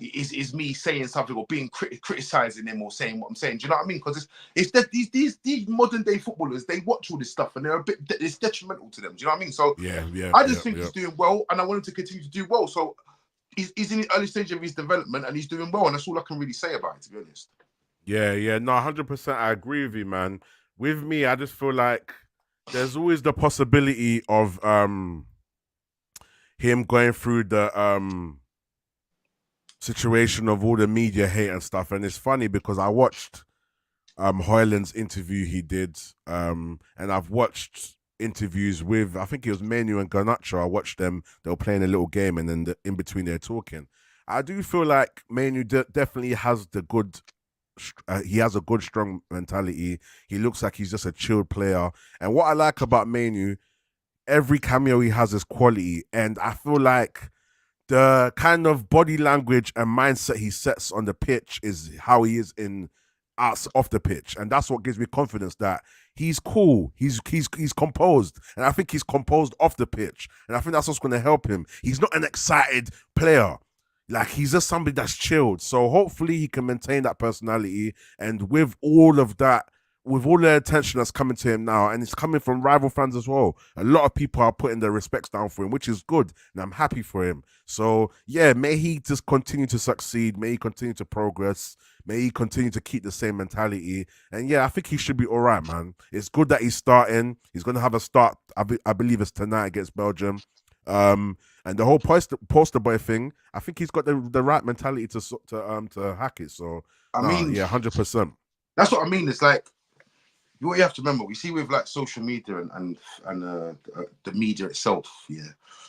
is me saying something or being criticizing him or saying what I'm saying. Do you know what I mean? Because it's that these modern day footballers, they watch all this stuff and they're it's detrimental to them. Do you know what I mean? So I just think he's doing well, and I want him to continue to do well. So he's in the early stage of his development and he's doing well, and that's all I can really say about it, to be honest. Yeah, no, 100%. I agree with you, man. With me, I just feel like there's always the possibility of him going through the situation of all the media hate and stuff. And it's funny because I watched Højlund's interview he did, and I've watched interviews with, I think it was MAINOO and GARNACHO. I watched them. They were playing a little game, and then in between they're talking. I do feel like MAINOO definitely has the good. He has a good, strong mentality. He looks like he's just a chilled player. And what I like about MAINOO, every cameo he has is quality. And I feel like the kind of body language and mindset he sets on the pitch is how he is off the pitch. And that's what gives me confidence that he's cool. He's composed. And I think he's composed off the pitch. And I think that's what's going to help him. He's not an excited player. Like, he's just somebody that's chilled. So hopefully he can maintain that personality. And with all of that, with all the attention that's coming to him now, and it's coming from rival fans as well, a lot of people are putting their respects down for him, which is good. And I'm happy for him. So, yeah, may he just continue to succeed. May he continue to progress. May he continue to keep the same mentality. And, yeah, I think he should be all right, man. It's good that he's starting. He's going to have a start, I believe it's tonight against Belgium. And the whole poster boy thing, I think he's got the right mentality to hack it. So I mean, yeah, 100%. That's what I mean. It's like, what you have to remember, we see with like social media and the media itself.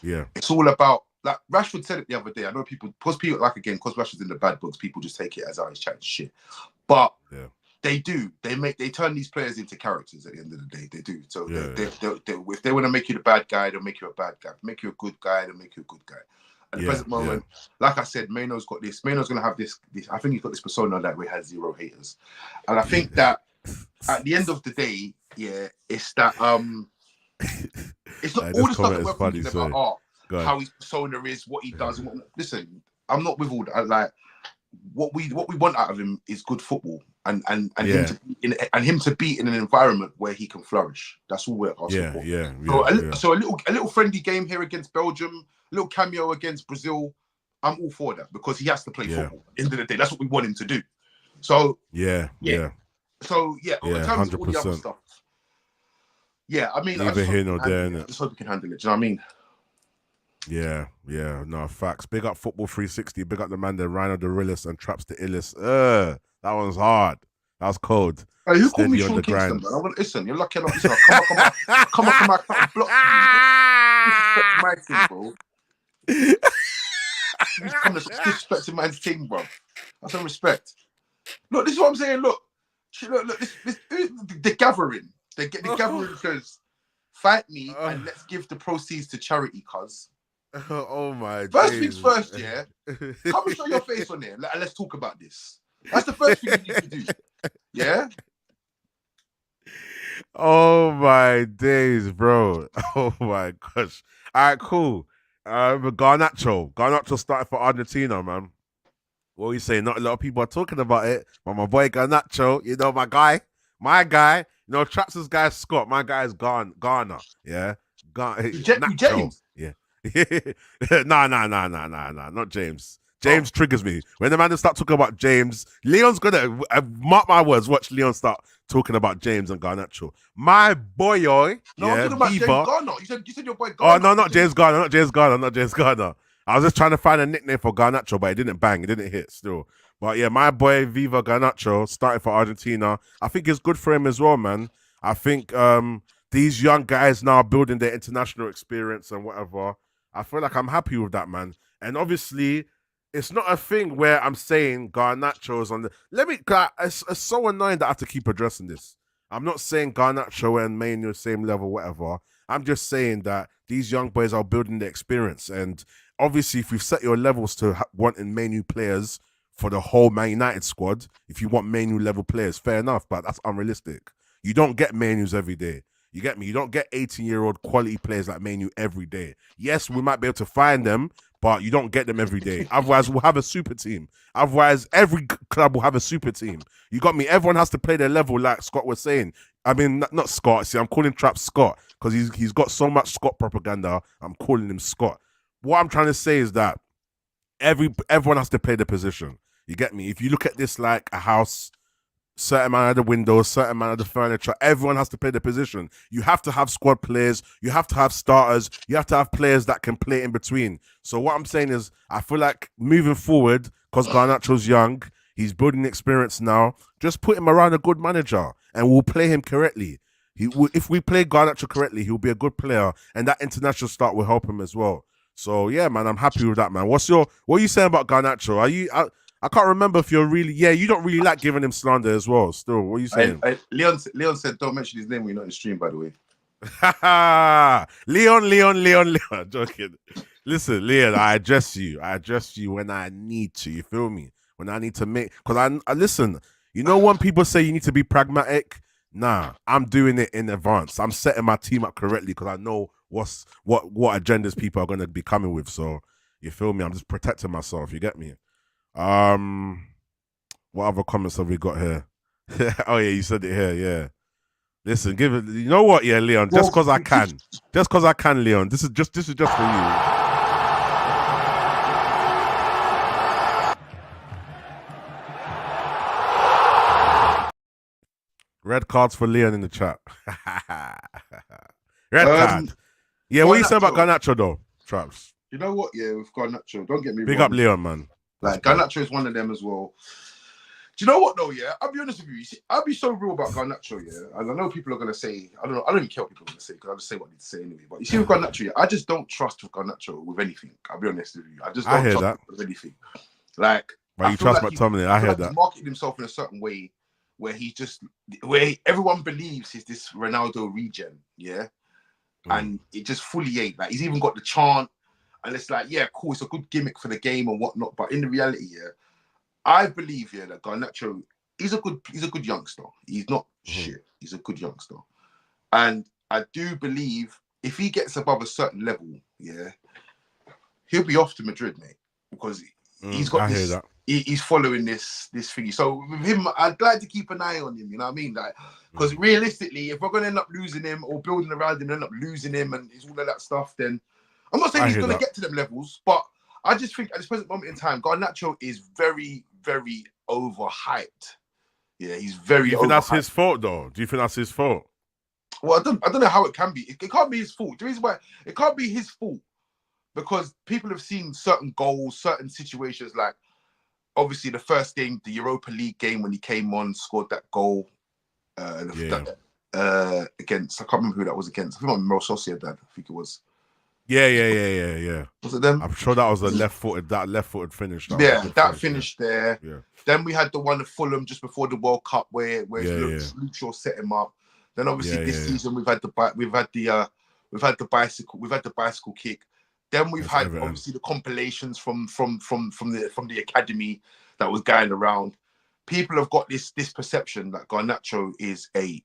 Yeah. It's all about, like Rashford said it the other day. I know people, because Rashford's in the bad books, people just take it as he's chatting shit. But they do. They turn these players into characters at the end of the day. They do. So if they want to make you the bad guy, they'll make you a bad guy. Make you a good guy, they'll make you a good guy. At the present moment, like I said, MAINOO's got this. MAINOO's going to have this. I think he's got this persona that we has 0 haters. And I think that at the end of the day, it's that it's not all the stuff that we're thinking about how his persona is, what he does. And listen, I'm not with all that. Like, what we want out of him is good football. And him to be in an environment where he can flourish. That's all we're asking for. So a little friendly game here against Belgium, a little cameo against Brazil. I'm all for that because he has to play football. End of the day, that's what we want him to do. So yeah. So in terms of all the other 100%. stuff, I mean, Neither here nor there, innit? I just hope he can handle it. Do you know what I mean? Yeah, no, facts. Big up Football 360, big up the man, the Rhino, the realest, and Traps the illest. That one's hard. That was cold. Hey, who called me Steady on Sean the Kingston, grind. man? I'm gonna listen. You're lucky enough. Listen, come up on my account and block you. Disrespect my thing, bro. You come disrespecting man's thing, bro. That's some respect. Look, this is what I'm saying. Look, this the gathering. The gathering says, fight me and let's give the proceeds to charity, cuz. Oh my First days. things first, yeah. Come and show your face on there and let's talk about this. That's the first thing you need to do. Yeah? Oh my days, bro. Oh my gosh. All right, cool. Garnacho. Garnacho started for Argentina, man. What are you saying? Not a lot of people are talking about it, but my boy Garnacho, you know, my guy, you know, Traps' guy is Scott, my guy is Ghana. Yeah. James. Yeah. Nah, not James. James triggers me. When the man start talking about James, Leon's gonna mark my words. Watch Leon start talking about James and Garnacho. My boy, I'm talking about James Garner. You said your boy Garner. Oh no, not James Garner. I was just trying to find a nickname for Garnacho, but it didn't bang. It didn't hit still. But yeah, my boy Viva Garnacho started for Argentina. I think it's good for him as well, man. I think these young guys now are building their international experience and whatever. I feel like I'm happy with that, man. And obviously, it's not a thing where I'm saying Garnacho is on the... It's so annoying that I have to keep addressing this. I'm not saying Garnacho and MAINOO same level, whatever. I'm just saying that these young boys are building the experience. And obviously, if you've set your levels to wanting MAINOO players for the whole Man United squad, if you want MAINOO level players, fair enough, but that's unrealistic. You don't get MAINOOs every day. You get me? You don't get 18-year-old quality players like MAINOO every day. Yes, we might be able to find them, but you don't get them every day. Otherwise, we'll have a super team. Otherwise, every club will have a super team. You got me? Everyone has to play their level, like Scott was saying. I mean, not Scott. See, I'm calling Trap Scott because he's got so much Scott propaganda. I'm calling him Scott. What I'm trying to say is that everyone has to play the position. You get me? If you look at this like a house, certain amount of the windows, certain amount of the furniture, everyone has to play the position. You have to have squad players. You have to have starters. You have to have players that can play in between. So what I'm saying is, I feel like moving forward, because Garnacho's young, he's building experience now, just put him around a good manager and we'll play him correctly. If we play Garnacho correctly, he'll be a good player and that international start will help him as well. So yeah, man, I'm happy with that, man. What are you saying about Garnacho? I can't remember if you're really... Yeah, you don't really like giving him slander as well. Still, what are you saying? Leon said don't mention his name when you're not in the stream, by the way. Leon. I'm joking. Listen, Leon, I address you when I need to. You feel me? When I need to make... Because I listen, you know when people say you need to be pragmatic? Nah, I'm doing it in advance. I'm setting my team up correctly because I know what agendas people are going to be coming with. So, you feel me? I'm just protecting myself. You get me? What other comments have we got here? Oh yeah, you said it here. Yeah, listen, give it. You know what? Yeah, Leon, just because I can, Leon. This is just for you. Red cards for Leon in the chat. Red card. Yeah, what are you saying about Garnacho though, Traps? You know what? Yeah, with Garnacho, don't get me wrong. Big up Leon, man. Like Garnacho is one of them as well. Do you know what though? Yeah, I'll be honest with you. I'll be so real about Garnacho. Yeah, and I know people are gonna say I don't even care what people are gonna say because I'll just say what I need to say anyway. But you see with Garnacho, yeah, I just don't trust with Garnacho with anything. I'll be honest with you. I just don't trust him with anything. Like, well, you trust McTominay? I heard that. He's marketed himself in a certain way where everyone believes he's this Ronaldo regen. Yeah, and it just fully ain't. Like he's even got the chant. And it's like, yeah, cool, it's a good gimmick for the game and whatnot. But in the reality, yeah, I believe that Garnacho, he's a good youngster. He's not shit. He's a good youngster. And I do believe if he gets above a certain level, yeah, he'll be off to Madrid, mate. Because he's got this. He's following this thingy. So with him, I'd like to keep an eye on him, you know what I mean? Like, because realistically, if we're gonna end up losing him or building around him and end up losing him and it's all of that stuff, then I'm not saying he's going to get to them levels, but I just think at this present moment in time, Garnacho is very, very overhyped. Yeah, he's very. Do you think that's his fault, though? Do you think that's his fault? Well, I don't know how it can be. It can't be his fault. The reason why it can't be his fault because people have seen certain goals, certain situations. Like obviously the first game, the Europa League game, when he came on, scored that goal against. I can't remember who that was against. I think it was Real Sociedad. I think it was. Yeah. Was it them? I'm sure that was a left-footed finish. That finished there. Yeah. Then we had the one at Fulham just before the World Cup where Luke Shaw set him up. Then obviously this season we've had the bicycle kick. Then we've had obviously the compilations from the academy that was going around. People have got this perception that Garnacho is a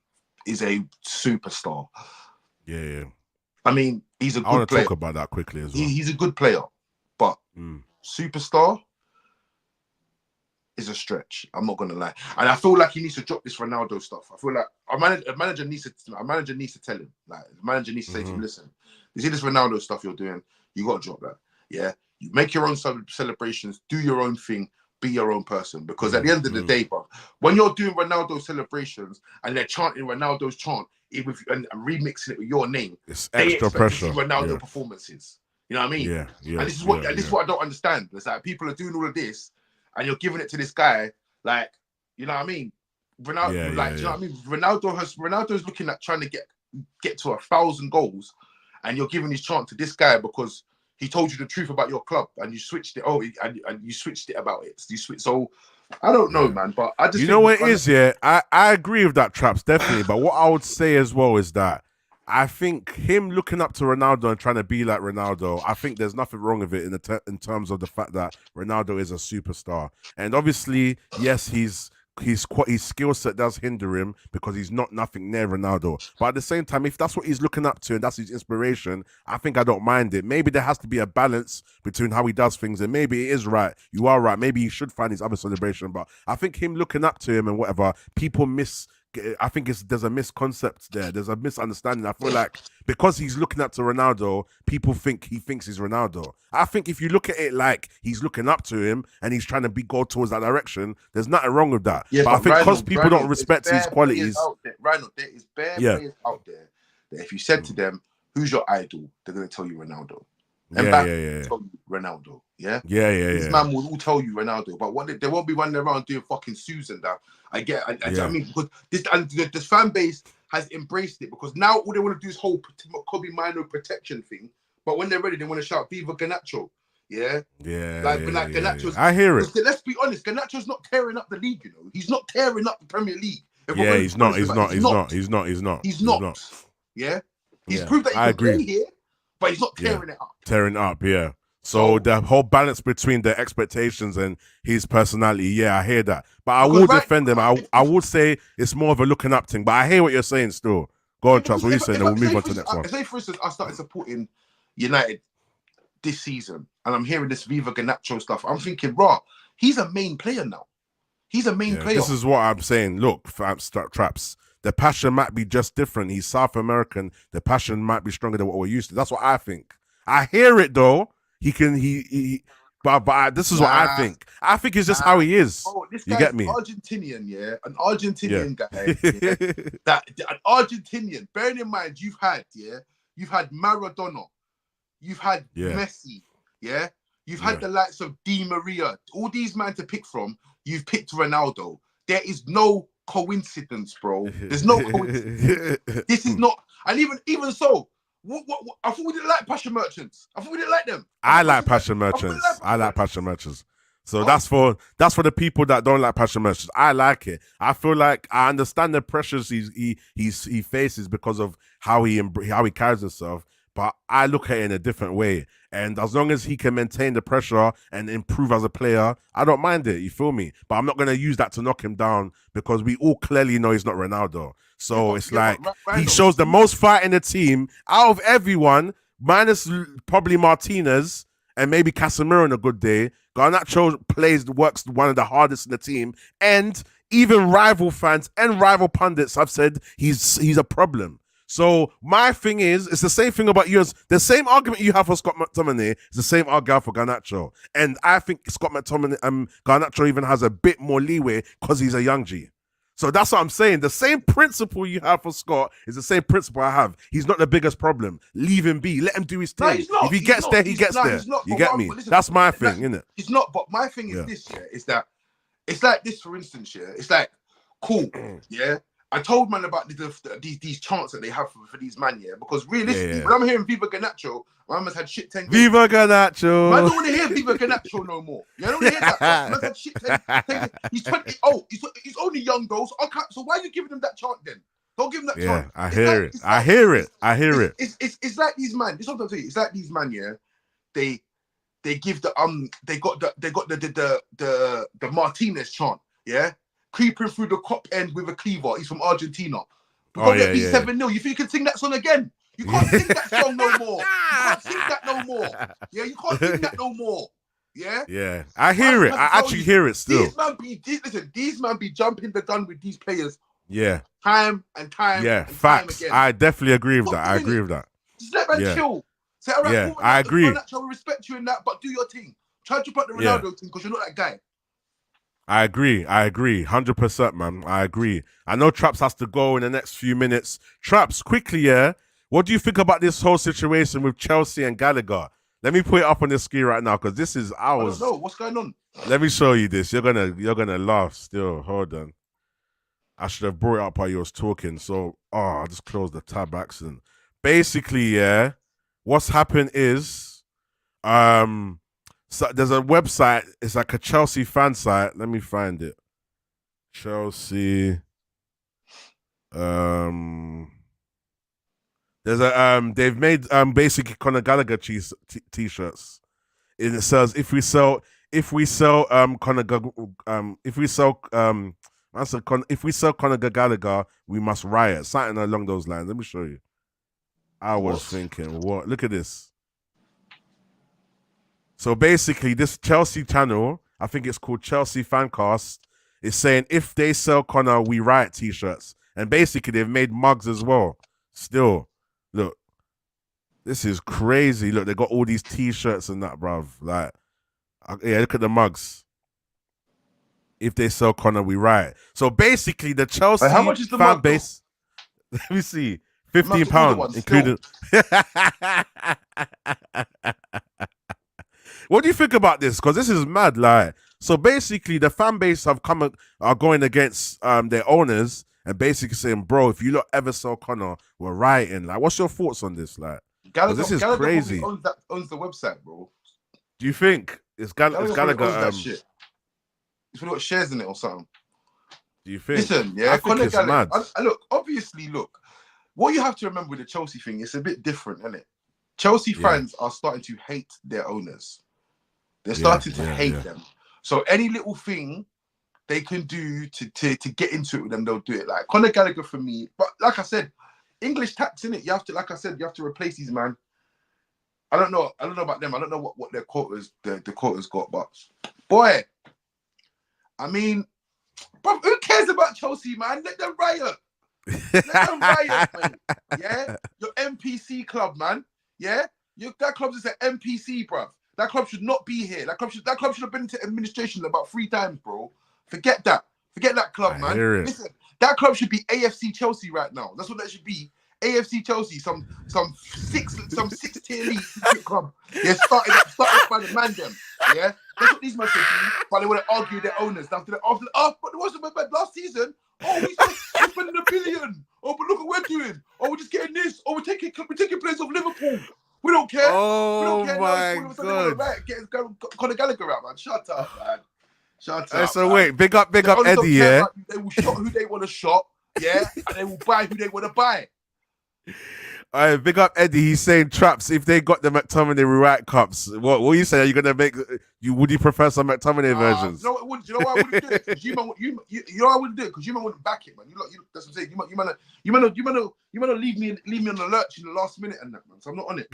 superstar. Yeah. I mean, he's a good player. I want to talk about that quickly as well. He's a good player, but superstar is a stretch. I'm not gonna lie, and I feel like he needs to drop this Ronaldo stuff. I feel like a manager needs to tell him. Like the manager needs to say to him, "Listen, you see this Ronaldo stuff you're doing. You got to drop that. Yeah, you make your own celebrations, do your own thing, be your own person. Because at the end of the day, bro, when you're doing Ronaldo celebrations and they're chanting Ronaldo's chant, and remixing it with your name, it's extra pressure. Ronaldo performances. You know what I mean? Yeah. And this is what I don't understand. It's like people are doing all of this, and you're giving it to this guy, like, you know what I mean? Ronaldo, you know what I mean? Ronaldo's looking at trying to get to 1,000 goals, and you're giving his chance to this guy because he told you the truth about your club, and you switched it. And you switched it about it. So I don't know, man. But I just you know what it is. Yeah, I agree with that, Traps, definitely. But what I would say as well is that I think him looking up to Ronaldo and trying to be like Ronaldo, I think there's nothing wrong with it in terms of the fact that Ronaldo is a superstar. And obviously, yes, his skill set does hinder him because he's nothing near Ronaldo. But at the same time, if that's what he's looking up to and that's his inspiration, I think I don't mind it. Maybe there has to be a balance between how he does things, and maybe it is right. You are right. Maybe he should find his other celebration. But I think him looking up to him and whatever, people I think there's a misconcept there. There's a misunderstanding. I feel like because he's looking up to Ronaldo, people think he thinks he's Ronaldo. I think if you look at it like he's looking up to him and he's trying to go towards that direction, there's nothing wrong with that. Yeah, but I think because people don't respect his qualities. There is bare players out there that if you said to them, "Who's your idol?" they're going to tell you Ronaldo. And tell you Ronaldo. Yeah. This man will all tell you Ronaldo, but they won't be running around doing fucking Susan. That I mean, because this fan base has embraced it because now all they want to do is whole Kobe Mino protection thing. But when they're ready, they want to shout "Viva Garnacho." Garnacho's. I hear it. Let's be honest, Garnacho's not tearing up the league. You know, he's not tearing up the Premier League. He's not. Yeah, he's proved that he can play here, but he's not tearing it up. Tearing up, yeah. So the whole balance between the expectations and his personality, I hear that. But I will defend him. I would say it's more of a looking up thing. But I hear what you're saying still. Go on, Charles. What are you saying? Then we'll move on to the next one. Say, for instance, I started supporting United this season, and I'm hearing this Viva Garnacho stuff. I'm thinking, he's a main player now. He's a main player. This is what I'm saying. Look, Traps. The passion might be just different. He's South American. The passion might be stronger than what we're used to. That's what I think. I hear it though. But this is what I think. I think it's just how he is. This you get me? Argentinian, an Argentinian guy. An Argentinian. Bearing in mind, you've had Maradona, you've had Messi, you've had the likes of Di Maria. All these men to pick from. You've picked Ronaldo. There is no coincidence, bro. There's no coincidence. This is not, and even so. What? I thought we didn't like passion merchants. I thought we didn't like them. I like passion merchants. I like passion merchants. So that's for the people that don't like passion merchants. I like it. I feel like I understand the pressures he faces because of how he carries himself. But I look at it in a different way. And as long as he can maintain the pressure and improve as a player, I don't mind it. You feel me? But I'm not going to use that to knock him down because we all clearly know he's not Ronaldo. So he shows the most fight in the team out of everyone, minus probably Martinez and maybe Casemiro on a good day. Garnacho works one of the hardest in the team. And even rival fans and rival pundits have said he's a problem. So my thing is, it's the same thing about yours. The same argument you have for Scott McTominay is the same argument for Garnacho. And I think Scott McTominay, Garnacho even has a bit more leeway because he's a young G. So that's what I'm saying. The same principle you have for Scott is the same principle I have. He's not the biggest problem. Leave him be. Let him do his thing. If he gets there, he gets there. You get me? That's my thing, isn't it? He's not. But my thing is this, is that it's like this, for instance, it's like, cool, I told man about these chants that they have for these man, because realistically, when I'm hearing Viva Garnacho, my man's had shit 10 games. Viva Garnacho. I don't want to hear Viva Garnacho no more. I don't want to hear that. Man's had shit 10 He's 20. Oh, he's only young though. So why are you giving him that chant then? Don't give him that chant. I hear it. I hear it. It's like these man. This is what I'm telling you. It's like these man. They give they got the Martinez chant. Creeping through the cop end with a cleaver. He's from Argentina. We're gonna get beat 7-0. You think you can sing that song again? You can't sing that song no more. You can't sing that no more. You can't sing that no more. Yeah. I hear it. I actually hear it still. These man be jumping the gun with these players. Time and time. Yeah, and facts. time again. I definitely agree with that. I agree with that. Just let man chill. Say, all right, I agree. I respect you in that, but do your thing. Try to put the Ronaldo thing because you're not that guy. I agree. 100%, man. I agree. I know Traps has to go in the next few minutes. Traps, quickly, what do you think about this whole situation with Chelsea and Gallagher? Let me put it up on the screen right now because this is ours. I don't know. What's going on? Let me show you this. You're gonna laugh still. Hold on. I should have brought it up while you was talking. So, I just closed the tab accident. Basically, what's happened is, so there's a website. It's like a Chelsea fan site. Let me find it. Chelsea. There's a they've made basically Conor Gallagher t-shirts. And it says if we sell Conor Gallagher, we must riot. Something along those lines. Let me show you. I was thinking, what? Look at this. So basically, this Chelsea channel, I think it's called Chelsea Fancast, is saying if they sell Conor, we riot t-shirts. And basically, they've made mugs as well. Still, look, this is crazy. Look, they got all these t-shirts and that, bruv. Like, look at the mugs. If they sell Conor, we riot. So basically, the Chelsea how much is the fan mug, base. Let me see. £15 included. What do you think about this? Because this is mad. Like, so basically, the fan base are going against their owners and basically saying, "Bro, if you not ever sell Conor, we're rioting." Like, what's your thoughts on this? Like, this is crazy. Owns the website, bro. Do you think it's Gallagher? That shit. He's probably got shares in it or something. Do you think? Listen, I think Conor it's Gallagher. mad. Look. What you have to remember with the Chelsea thing, it's a bit different, isn't it? Chelsea fans are starting to hate their owners. They're starting to hate them. So any little thing they can do to get into it with them, they'll do it. Like Conor Gallagher for me, but like I said, English tax in it. You have to, like I said, you have to replace these man. I don't know about them. I don't know what their quotas the quotas got, but boy, I mean, bro, who cares about Chelsea, man? Let them riot. Let them riot, man. Yeah, your MPC club, man. Yeah, that club is an MPC, bro. That club should not be here. That club should have been into administration about 3 times, bro. Forget that. Forget that club, man. Listen, that club should be AFC Chelsea right now. That's what that should be. AFC Chelsea, some 6-tier league club. Yeah, started up by the man them. Yeah, that's what these men should be. But they want to argue with their owners but it wasn't bad last season. We're spending $1 billion. But look what we're doing. We're just getting this. We're taking players off Liverpool. We don't care. Oh, my God. Get Conor Gallagher out, man. Shut up, man. Shut up. So wait, big up Eddie, yeah? They will shot who they want to shot, yeah? And they will buy who they want to buy. All right, big up Eddie. He's saying Traps, if they got the McTominay rewrite cups, what you say? Are you gonna make? Would you prefer some McTominay versions? You know why I wouldn't do it? Because you know I wouldn't do it because you wouldn't back it, man. That's what I'm saying. You might leave me on the lurch in the last minute and that, man. So I'm not on it.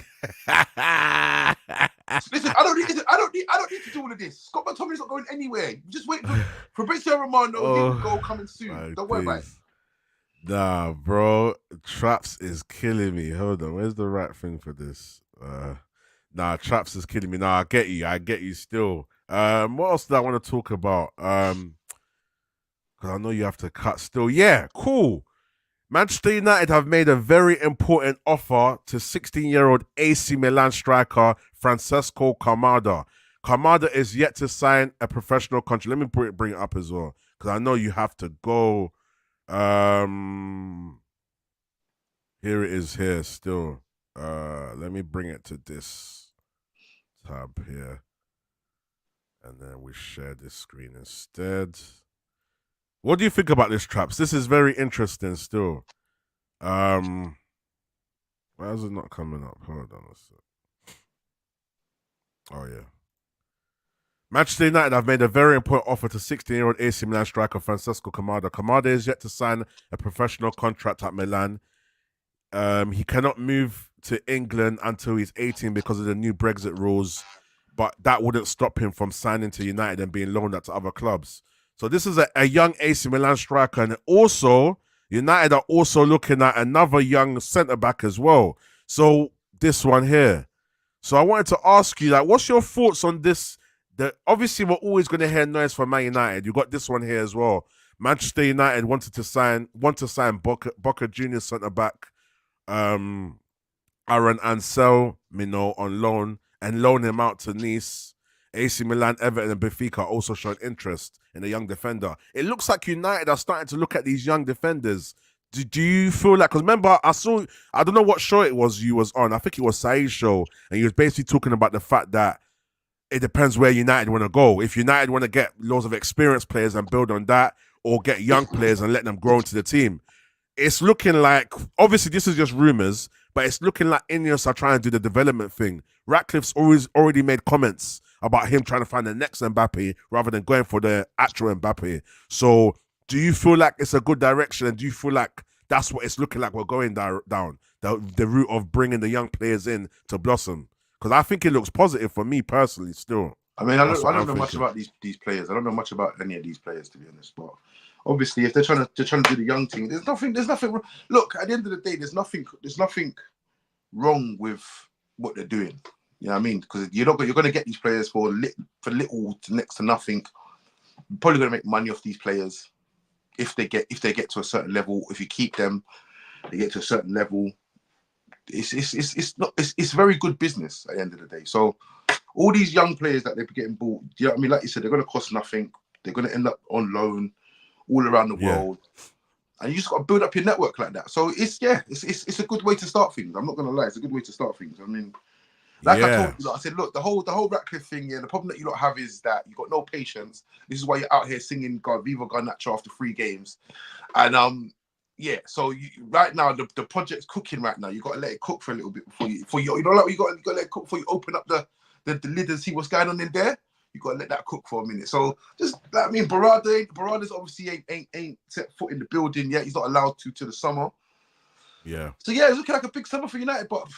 Listen, I don't need to do all of this. Scott McTominay's not going anywhere. Just wait for Fabrizio Romano. He will go coming soon. Don't worry about it. Nah, bro, Traps is killing me. Hold on, where's the right thing for this? Nah, Traps is killing me. Nah, I get you still. What else do I want to talk about? Because I know you have to cut still. Yeah, cool. Manchester United have made a very important offer to 16-year-old AC Milan striker Francesco Kamada. Kamada is yet to sign a professional contract. Let me bring it up as well, because I know you have to go. Here it is here still. Let me bring it to this tab here. And then we share this screen instead. What do you think about this, Traps? This is very interesting still. Why is it not coming up? Hold on a sec. Oh, yeah. Manchester United have made a very important offer to 16-year-old AC Milan striker Francesco Kamada. Kamada is yet to sign a professional contract at Milan. He cannot move to England until he's 18 because of the new Brexit rules, but that wouldn't stop him from signing to United and being loaned out to other clubs. So this is a young AC Milan striker, and also United are also looking at another young centre-back as well. So this one here. So I wanted to ask you, like, what's your thoughts on this? Obviously, we're always going to hear noise from Man United. You got this one here as well. Manchester United want to sign Boca Juniors centre-back Aaron Ansel Mino on loan and loan him out to Nice. AC Milan, Everton, and Benfica also showed interest in a young defender. It looks like United are starting to look at these young defenders. Do you feel like, because remember, I don't know what show it was you was on. I think it was Saeed's show, and he was basically talking about the fact that it depends where United want to go. If United want to get loads of experienced players and build on that, or get young players and let them grow into the team. It's looking like, obviously this is just rumours, but it's looking like INEOS are trying to do the development thing. Ratcliffe's already made comments about him trying to find the next Mbappe rather than going for the actual Mbappe. So do you feel like it's a good direction, and do you feel like that's what it's looking like we're going down, the route of bringing the young players in to blossom? Because I think it looks positive for me personally still. I mean, I don't know much about these players. I don't know much about any of these players, to be honest. But obviously, if they're trying to do the young thing, there's nothing. Look, at the end of the day, there's nothing wrong with what they're doing. You know what I mean? Because you're going to get these players for little to next to nothing. You're probably going to make money off these players if they get to a certain level. If you keep them, they get to a certain level. It's very good business at the end of the day. So all these young players that they're getting bought, you know what I mean? Like you said, they're going to cost nothing. They're going to end up on loan all around the world, and you just got to build up your network like that. So it's a good way to start things. I'm not going to lie, it's a good way to start things. I mean, I told you, I said, look, the whole Ratcliffe thing, the problem that you don't have is that you got no patience. This is why you're out here singing Viva Garnacho after 3 games, and so right now the project's cooking right now. You got to let it cook for a little bit before you got to let it cook before you open up the lid and see what's going on in there. You got to let that cook for a minute. So Berrada's obviously ain't set foot in the building yet. He's not allowed to the summer. Yeah. So it's looking like a big summer for United. But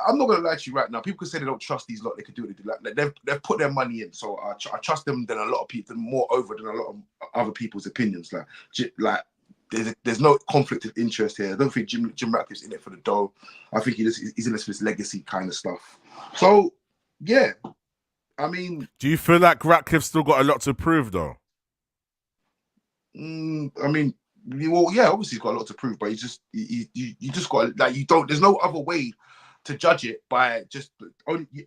I'm not gonna lie to you right now. People can say they don't trust these lot. They can do what they do. Like they've put their money in. So I trust them than a lot of people, more over than a lot of other people's opinions. Like there's no conflict of interest here. I don't think Jim Ratcliffe's in it for the dough. I think he's in this for this legacy kind of stuff. So yeah, I mean, do you feel like Ratcliffe's still got a lot to prove though? I mean, well, yeah, obviously he's got a lot to prove, but you just got there's no other way to judge it by just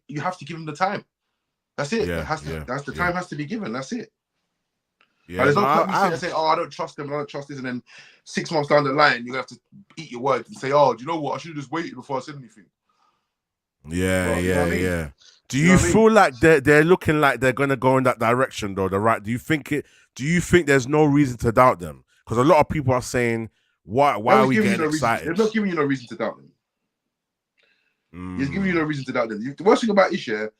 you have to give him the time. That's it. The time has to be given. That's it. Yeah, there's no point you sit and say, "Oh, I don't trust them. I don't trust this," and then 6 months down the line, you're gonna have to eat your words and say, "Oh, do you know what? I should have just waited before I said anything." Yeah. Do you feel like they're looking like they're gonna go in that direction though? Do you think there's no reason to doubt them? Because a lot of people are saying, why are we getting excited? They're not giving you no reason to doubt them. He's giving you no reason to doubt them. The worst thing about this year,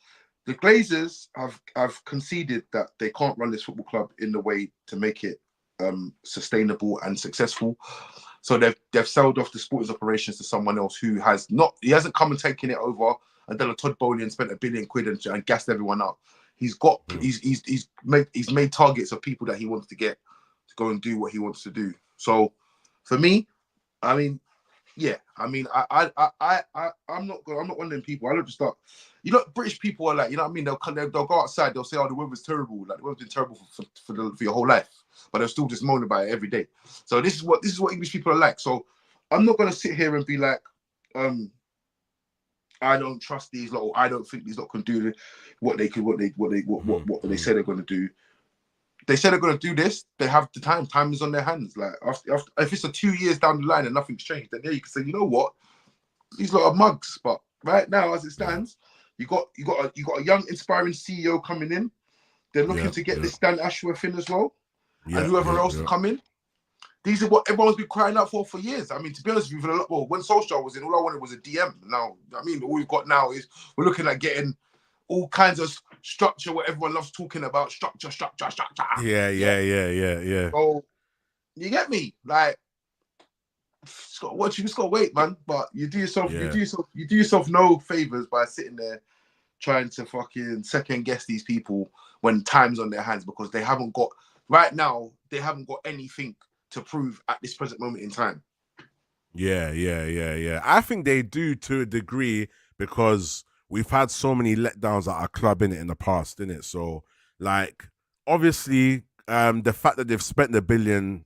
the Glazers have conceded that they can't run this football club in the way to make it sustainable and successful. So they've sold off the sporting operations to someone else who hasn't come and taken it over and done a Todd Bowley and spent £1 billion and gassed everyone up. He's made targets of people that he wants to get to go and do what he wants to do. So For me, I mean, yeah, I mean, I'm not one of them people. I don't just start. You know, British people are like, you know what I mean? They'll go outside. They'll say, "Oh, the weather's terrible. Like the weather's been terrible for your whole life," but they'll still just moan about it every day. So this is what English people are like. So I'm not gonna sit here and be like, I don't trust these lot, or I don't think these lot can do what they say they're gonna do. They said they're going to do this. They have the time. Time is on their hands. Like after, if it's a 2 years down the line and nothing's changed, then yeah, you can say, you know what, these lot are mugs. But right now, as it stands, you got a young, inspiring CEO coming in. They're looking to get this Dan Ashworth in as well, and whoever else to come in. These are what everyone's been crying out for years. I mean, to be honest with you, when Solskjaer was in, all I wanted was a DM. Now, I mean, all we've got now is we're looking at getting all kinds of structure, what everyone loves talking about, structure. Yeah. So you get me? Like, you just gotta wait, man. But you do yourself no favors by sitting there trying to fucking second guess these people when time's on their hands, because they haven't got anything to prove at this present moment in time. Yeah. I think they do to a degree, because we've had so many letdowns at our club in the past, innit? So, like, obviously, the fact that they've spent the billion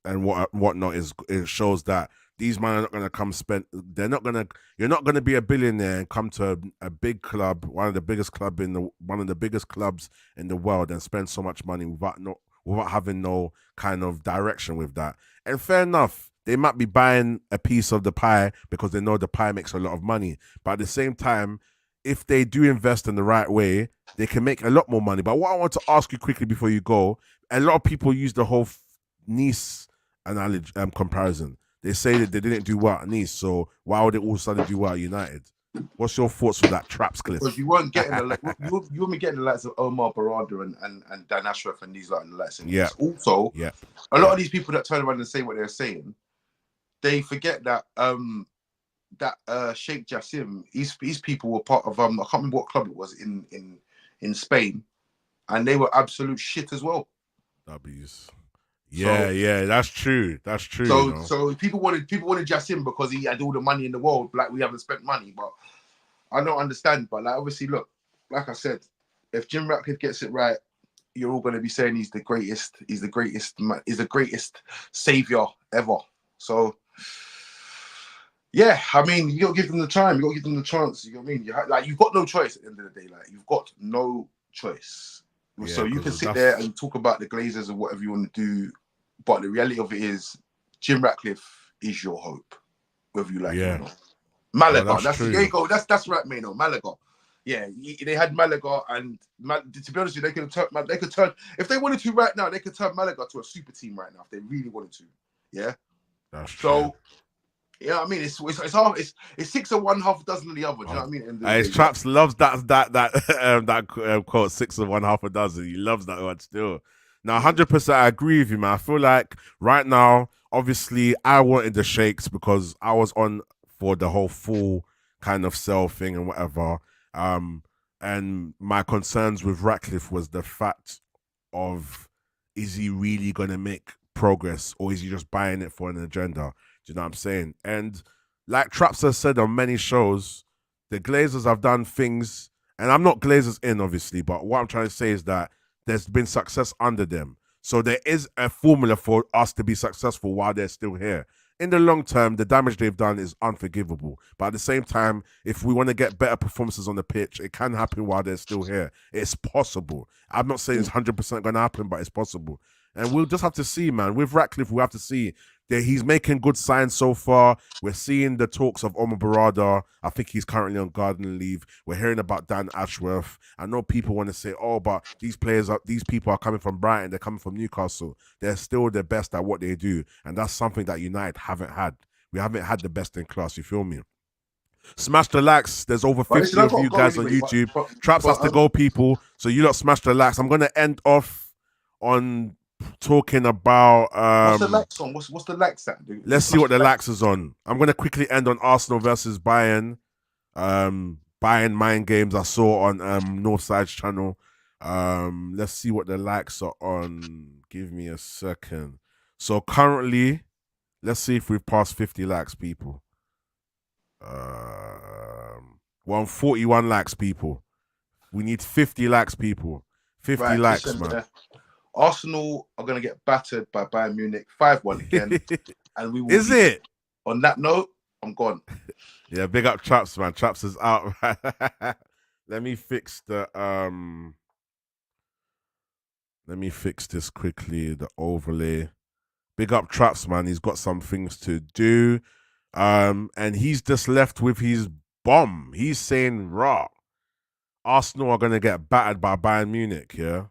and whatnot it shows that these men are not gonna come spend. You're not gonna be a billionaire and come to a big club, one of the biggest clubs in the world, and spend so much money without having no kind of direction with that. And fair enough, they might be buying a piece of the pie because they know the pie makes a lot of money. But at the same time, if they do invest in the right way, they can make a lot more money. But what I want to ask you quickly before you go, a lot of people use the whole Nice analogy, comparison. They say that they didn't do well at Nice, so why would they all of a sudden do well at United? What's your thoughts with that, Traps Cliff? Because you weren't getting you weren't getting the likes of Omar Berrada and Dan Ashworth and these like the likes. Yeah. Also, a lot of these people that turn around and say what they're saying, they forget that Sheikh Jassim, his people were part of I can't remember what club it was in Spain, and they were absolute shit as well. W's. Yeah, that's true. That's true. So people wanted Jassim because he had all the money in the world. Like, we haven't spent money, but I don't understand. But like, obviously, look, like I said, if Jim Ratcliffe gets it right, you're all going to be saying he's the greatest. He's the greatest savior ever. So. Yeah, I mean, you got to give them the time. You got to give them the chance. You know what I mean? You've got no choice at the end of the day. Like, you've got no choice. Yeah, so you can sit there and talk about the Glazers and whatever you want to do, but the reality of it is, Jim Ratcliffe is your hope, whether you like it or not. Malaga, there you go. That's right, MAINOO. Malaga. Yeah, they had Malaga, and to be honest with you, they could turn if they wanted to right now. They could turn Malaga to a super team right now if they really wanted to. Yeah, that's true. Yeah, I mean, it's 6 of one, half a dozen of the other. Do you know what I mean? Traps loves that quote, 6 of one, half a dozen. He loves that one still. Now, 100%, I agree with you, man. I feel like right now, obviously, I wanted the Sheikhs because I was on for the whole full kind of sell thing and whatever. And my concerns with Ratcliffe was the fact of, is he really going to make progress, or is he just buying it for an agenda? Do you know what I'm saying? And like Traps has said on many shows, the Glazers have done things, and I'm not Glazers in, obviously, but what I'm trying to say is that there's been success under them. So there is a formula for us to be successful while they're still here. In the long term, the damage they've done is unforgivable. But at the same time, if we want to get better performances on the pitch, it can happen while they're still here. It's possible. I'm not saying it's 100% going to happen, but it's possible. And we'll just have to see, man. With Ratcliffe, we have to see that he's making good signs so far. We're seeing the talks of Omar Berrada. I think he's currently on garden leave. We're hearing about Dan Ashworth. I know people want to say, oh, but these people are coming from Brighton. They're coming from Newcastle. They're still the best at what they do. And that's something that United haven't had. We haven't had the best in class. You feel me? Smash the likes. There's over 50 of you guys on YouTube. Traps has to go, people. So you lot smash the likes. I'm going to end off on talking about what's the likes on? What's the likes at? Let's see what the likes is on. I'm gonna quickly end on Arsenal versus Bayern. Bayern mind games I saw on Northside's channel. Let's see what the likes are on. Give me a second. So currently Let's see if we've passed 50 likes, people. We're on 41 likes, people. We need 50 likes, people. 50 Right, likes, listen, man. Arsenal are going to get battered by Bayern Munich 5-1 again. And we will Is it? On that note, I'm gone. Yeah, big up Traps, man. Traps is out. Let me fix the let me fix this quickly, the overlay. Big up Traps, man. He's got some things to do. And he's just left with his bomb. He's saying, raw. Arsenal are gonna get battered by Bayern Munich, yeah?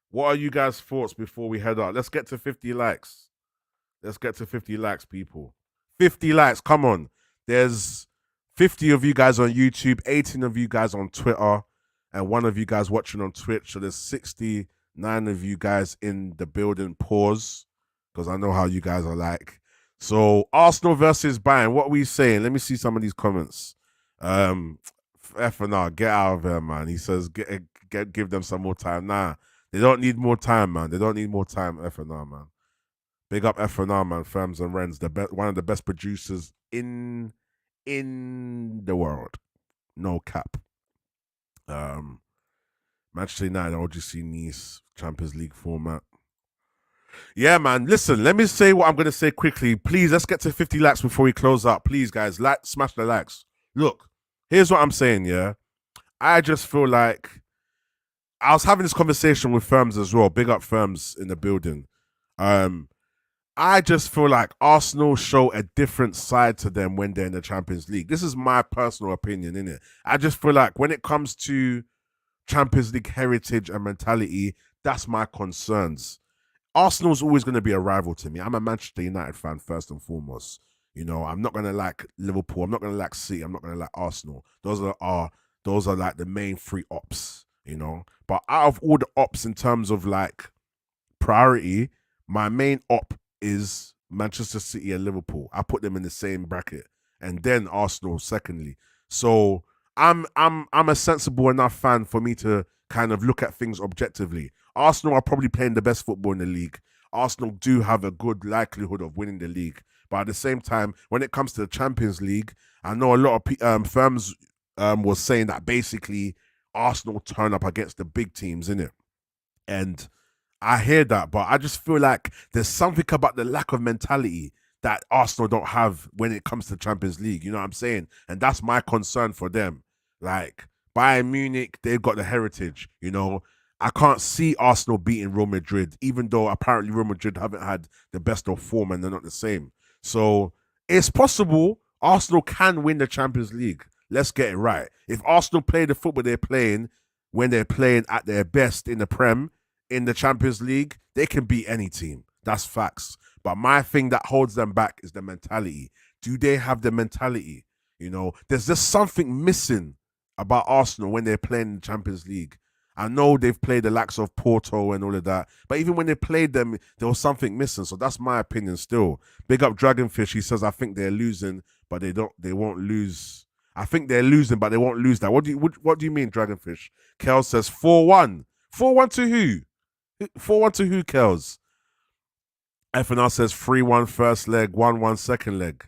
What are you guys' thoughts before we head out? Let's get to 50 likes. Let's get to 50 likes, people. 50 likes, come on. There's 50 of you guys on YouTube, 18 of you guys on Twitter, and 1 of you guys watching on Twitch. So there's 69 of you guys in the building. Pause, because I know how you guys are like. So Arsenal versus Bayern, what are we saying? Let me see some of these comments. FNR, get out of here, man. He says, give them some more time. Nah, they don't need more time, man. They don't need more time, FNR, man. Big up FNR, man. Firms and Rens, one of the best producers in the world. No cap. Manchester United, OGC Nice, Champions League format. Yeah, man. Listen, let me say what I'm going to say quickly. Please, let's get to 50 likes before we close up. Please, guys, smash the likes. Look, here's what I'm saying, yeah? I just feel like I was having this conversation with Firms as well. Big up Firms in the building. I just feel like Arsenal show a different side to them when they're in the Champions League. This is my personal opinion, innit? I just feel like when it comes to Champions League heritage and mentality, that's my concerns. Arsenal's always going to be a rival to me. I'm a Manchester United fan first and foremost. You know, I'm not going to like Liverpool. I'm not going to like City. I'm not going to like Arsenal. Those are like the main 3 ops, you know. But out of all the ops in terms of like priority, my main op is Manchester City and Liverpool. I put them in the same bracket, and then Arsenal secondly. So I'm a sensible enough fan for me to kind of look at things objectively. Arsenal are probably playing the best football in the league. Arsenal do have a good likelihood of winning the league. But at the same time, when it comes to the Champions League, I know a lot of firms was saying that basically Arsenal turn up against the big teams, innit? And I hear that, but I just feel like there's something about the lack of mentality that Arsenal don't have when it comes to the Champions League. You know what I'm saying? And that's my concern for them. Like, Bayern Munich, they've got the heritage, you know. I can't see Arsenal beating Real Madrid, even though apparently Real Madrid haven't had the best of form and they're not the same. So it's possible Arsenal can win the Champions League. Let's get it right. If Arsenal play the football they're playing when they're playing at their best in the Prem, in the Champions League, they can beat any team. That's facts. But my thing that holds them back is the mentality. Do they have the mentality? You know, there's just something missing about Arsenal when they're playing in the Champions League. I know they've played the likes of Porto and all of that, but even when they played them, there was something missing. So that's my opinion still. Big up Dragonfish. He says, I think they're losing, but they won't lose. I think they're losing, but they won't lose that. What do you mean, Dragonfish? Kel says 4-1. 4-1 to who? 4-1 to who, Kels? FNR says 3-1 first leg, 1-1 second leg.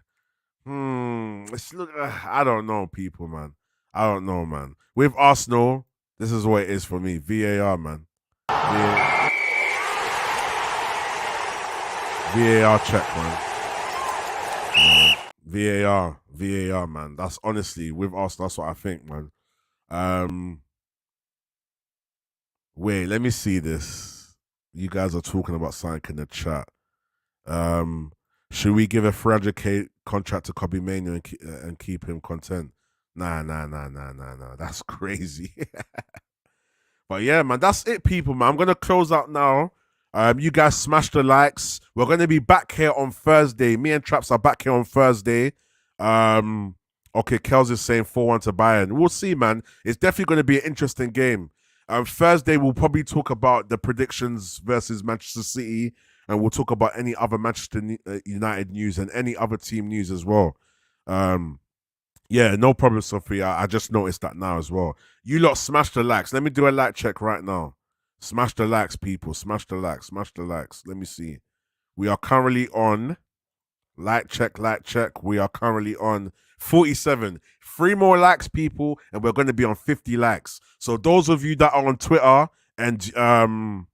I don't know, people, man. I don't know, man. With Arsenal, this is what it is for me. VAR, man. VAR check, man. VAR, man. That's honestly, with Arsenal, that's what I think, man. Wait, let me see this. You guys are talking about something in the chat. Should we give a 300k contract to Kobe Mainu and keep him content? Nah. That's crazy. But yeah, man, that's it, people, man. I'm going to close out now. You guys smash the likes. We're going to be back here on Thursday. Me and Traps are back here on Thursday. Okay, Kels is saying 4-1 to Bayern. We'll see, man. It's definitely going to be an interesting game. Thursday, we'll probably talk about the predictions versus Manchester City, and we'll talk about any other Manchester United news and any other team news as well. Yeah, no problem, Sophia. I just noticed that now as well. You lot smash the likes. Let me do a like check right now. Smash the likes, people. Smash the likes. Smash the likes. Let me see. We are currently on... Like check. We are currently on 47. 3 more likes, people, and we're going to be on 50 likes. So those of you that are on Twitter and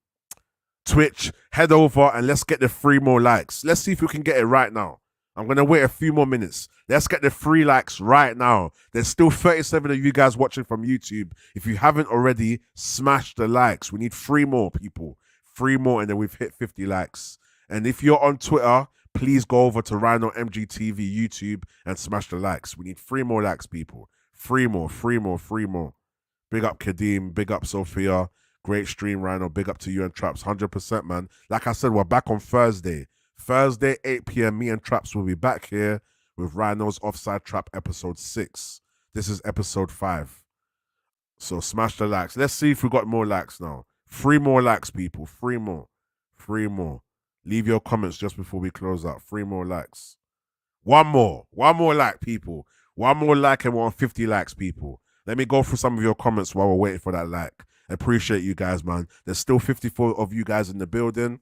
Twitch, head over and let's get the 3 more likes. Let's see if we can get it right now. I'm going to wait a few more minutes. Let's get the 3 likes right now. There's still 37 of you guys watching from YouTube. If you haven't already, smash the likes. We need 3 more, people. 3 more, and then we've hit 50 likes. And if you're on Twitter, please go over to Rhino MGTV YouTube and smash the likes. We need 3 more likes, people. 3 more. Big up Kadeem. Big up Sophia. Great stream, Rhino. Big up to you and Traps. 100%, man. Like I said, we're back on Thursday. Thursday, 8 p.m. Me and Traps will be back here with Rhino's Offside Trap episode 6. This is episode 5. So smash the likes. Let's see if we got more likes now. 3 more likes, people. 3 more. 3 more. Leave your comments just before we close out. 3 more likes. 1 more. 1 more like, people. 1 more like and we're on 50 likes, people. Let me go through some of your comments while we're waiting for that like. Appreciate you guys, man. There's still 54 of you guys in the building.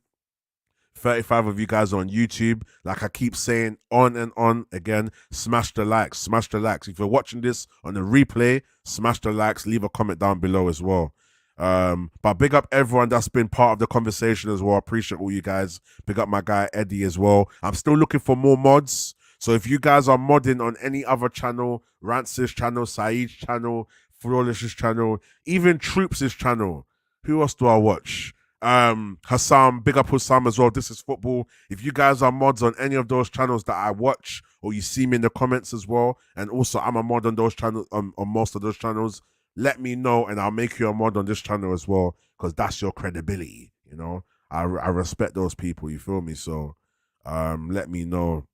35 of you guys on YouTube. Like I keep saying on and on again, smash the likes. Smash the likes. If you're watching this on the replay, smash the likes. Leave a comment down below as well. But big up everyone that's been part of the conversation as well. I appreciate all you guys. Big up my guy Eddie as well. I'm still looking for more mods. So if you guys are modding on any other channel, Rance's channel, Saeed's channel, Flawless's channel, even Troops' channel. Who else do I watch? Hassam, big up Hassam as well. This is football. If you guys are mods on any of those channels that I watch, or you see me in the comments as well, and also I'm a mod on those channels, on most of those channels, let me know and I'll make you a mod on this channel as well, because that's your credibility, you know. I respect those people, you feel me? So let me know.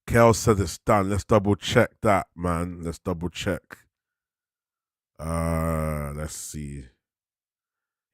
Kel said it's done. Let's double check that, man. Let's double check. Let's see.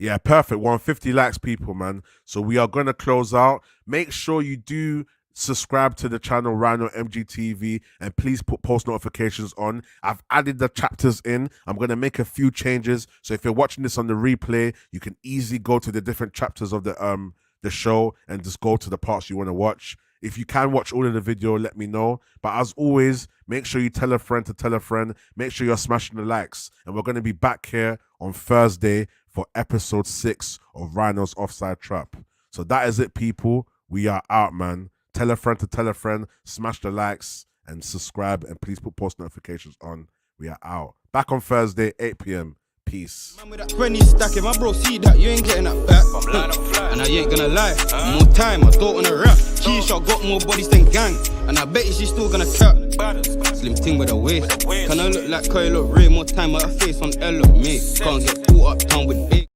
Yeah, perfect. 150 likes, people, man. So we are going to close out. Make sure you do subscribe to the channel Rhino MGTV and please put post notifications on. I've added the chapters in. I'm going to make a few changes. So if you're watching this on the replay, you can easily go to the different chapters of the show and just go to the parts you want to watch. If you can watch all of the video, let me know. But as always, make sure you tell a friend to tell a friend. Make sure you're smashing the likes. And we're going to be back here on Thursday for episode 6 of Rhino's Offside Trap. So that is it, people. We are out, man. Tell a friend to tell a friend. Smash the likes and subscribe. And please put post notifications on. We are out. Back on Thursday, 8 p.m. Peace. Man with that 20 stacking, my bro, see that you ain't getting that back. And I ain't gonna lie, more time, I don't wanna rap. T-shirt got more bodies than gang, and I bet she's still gonna cap. Slim thing with a waist, can I look like Kyle, look real? More time, my face on L, look mate. Can't get caught up town with big.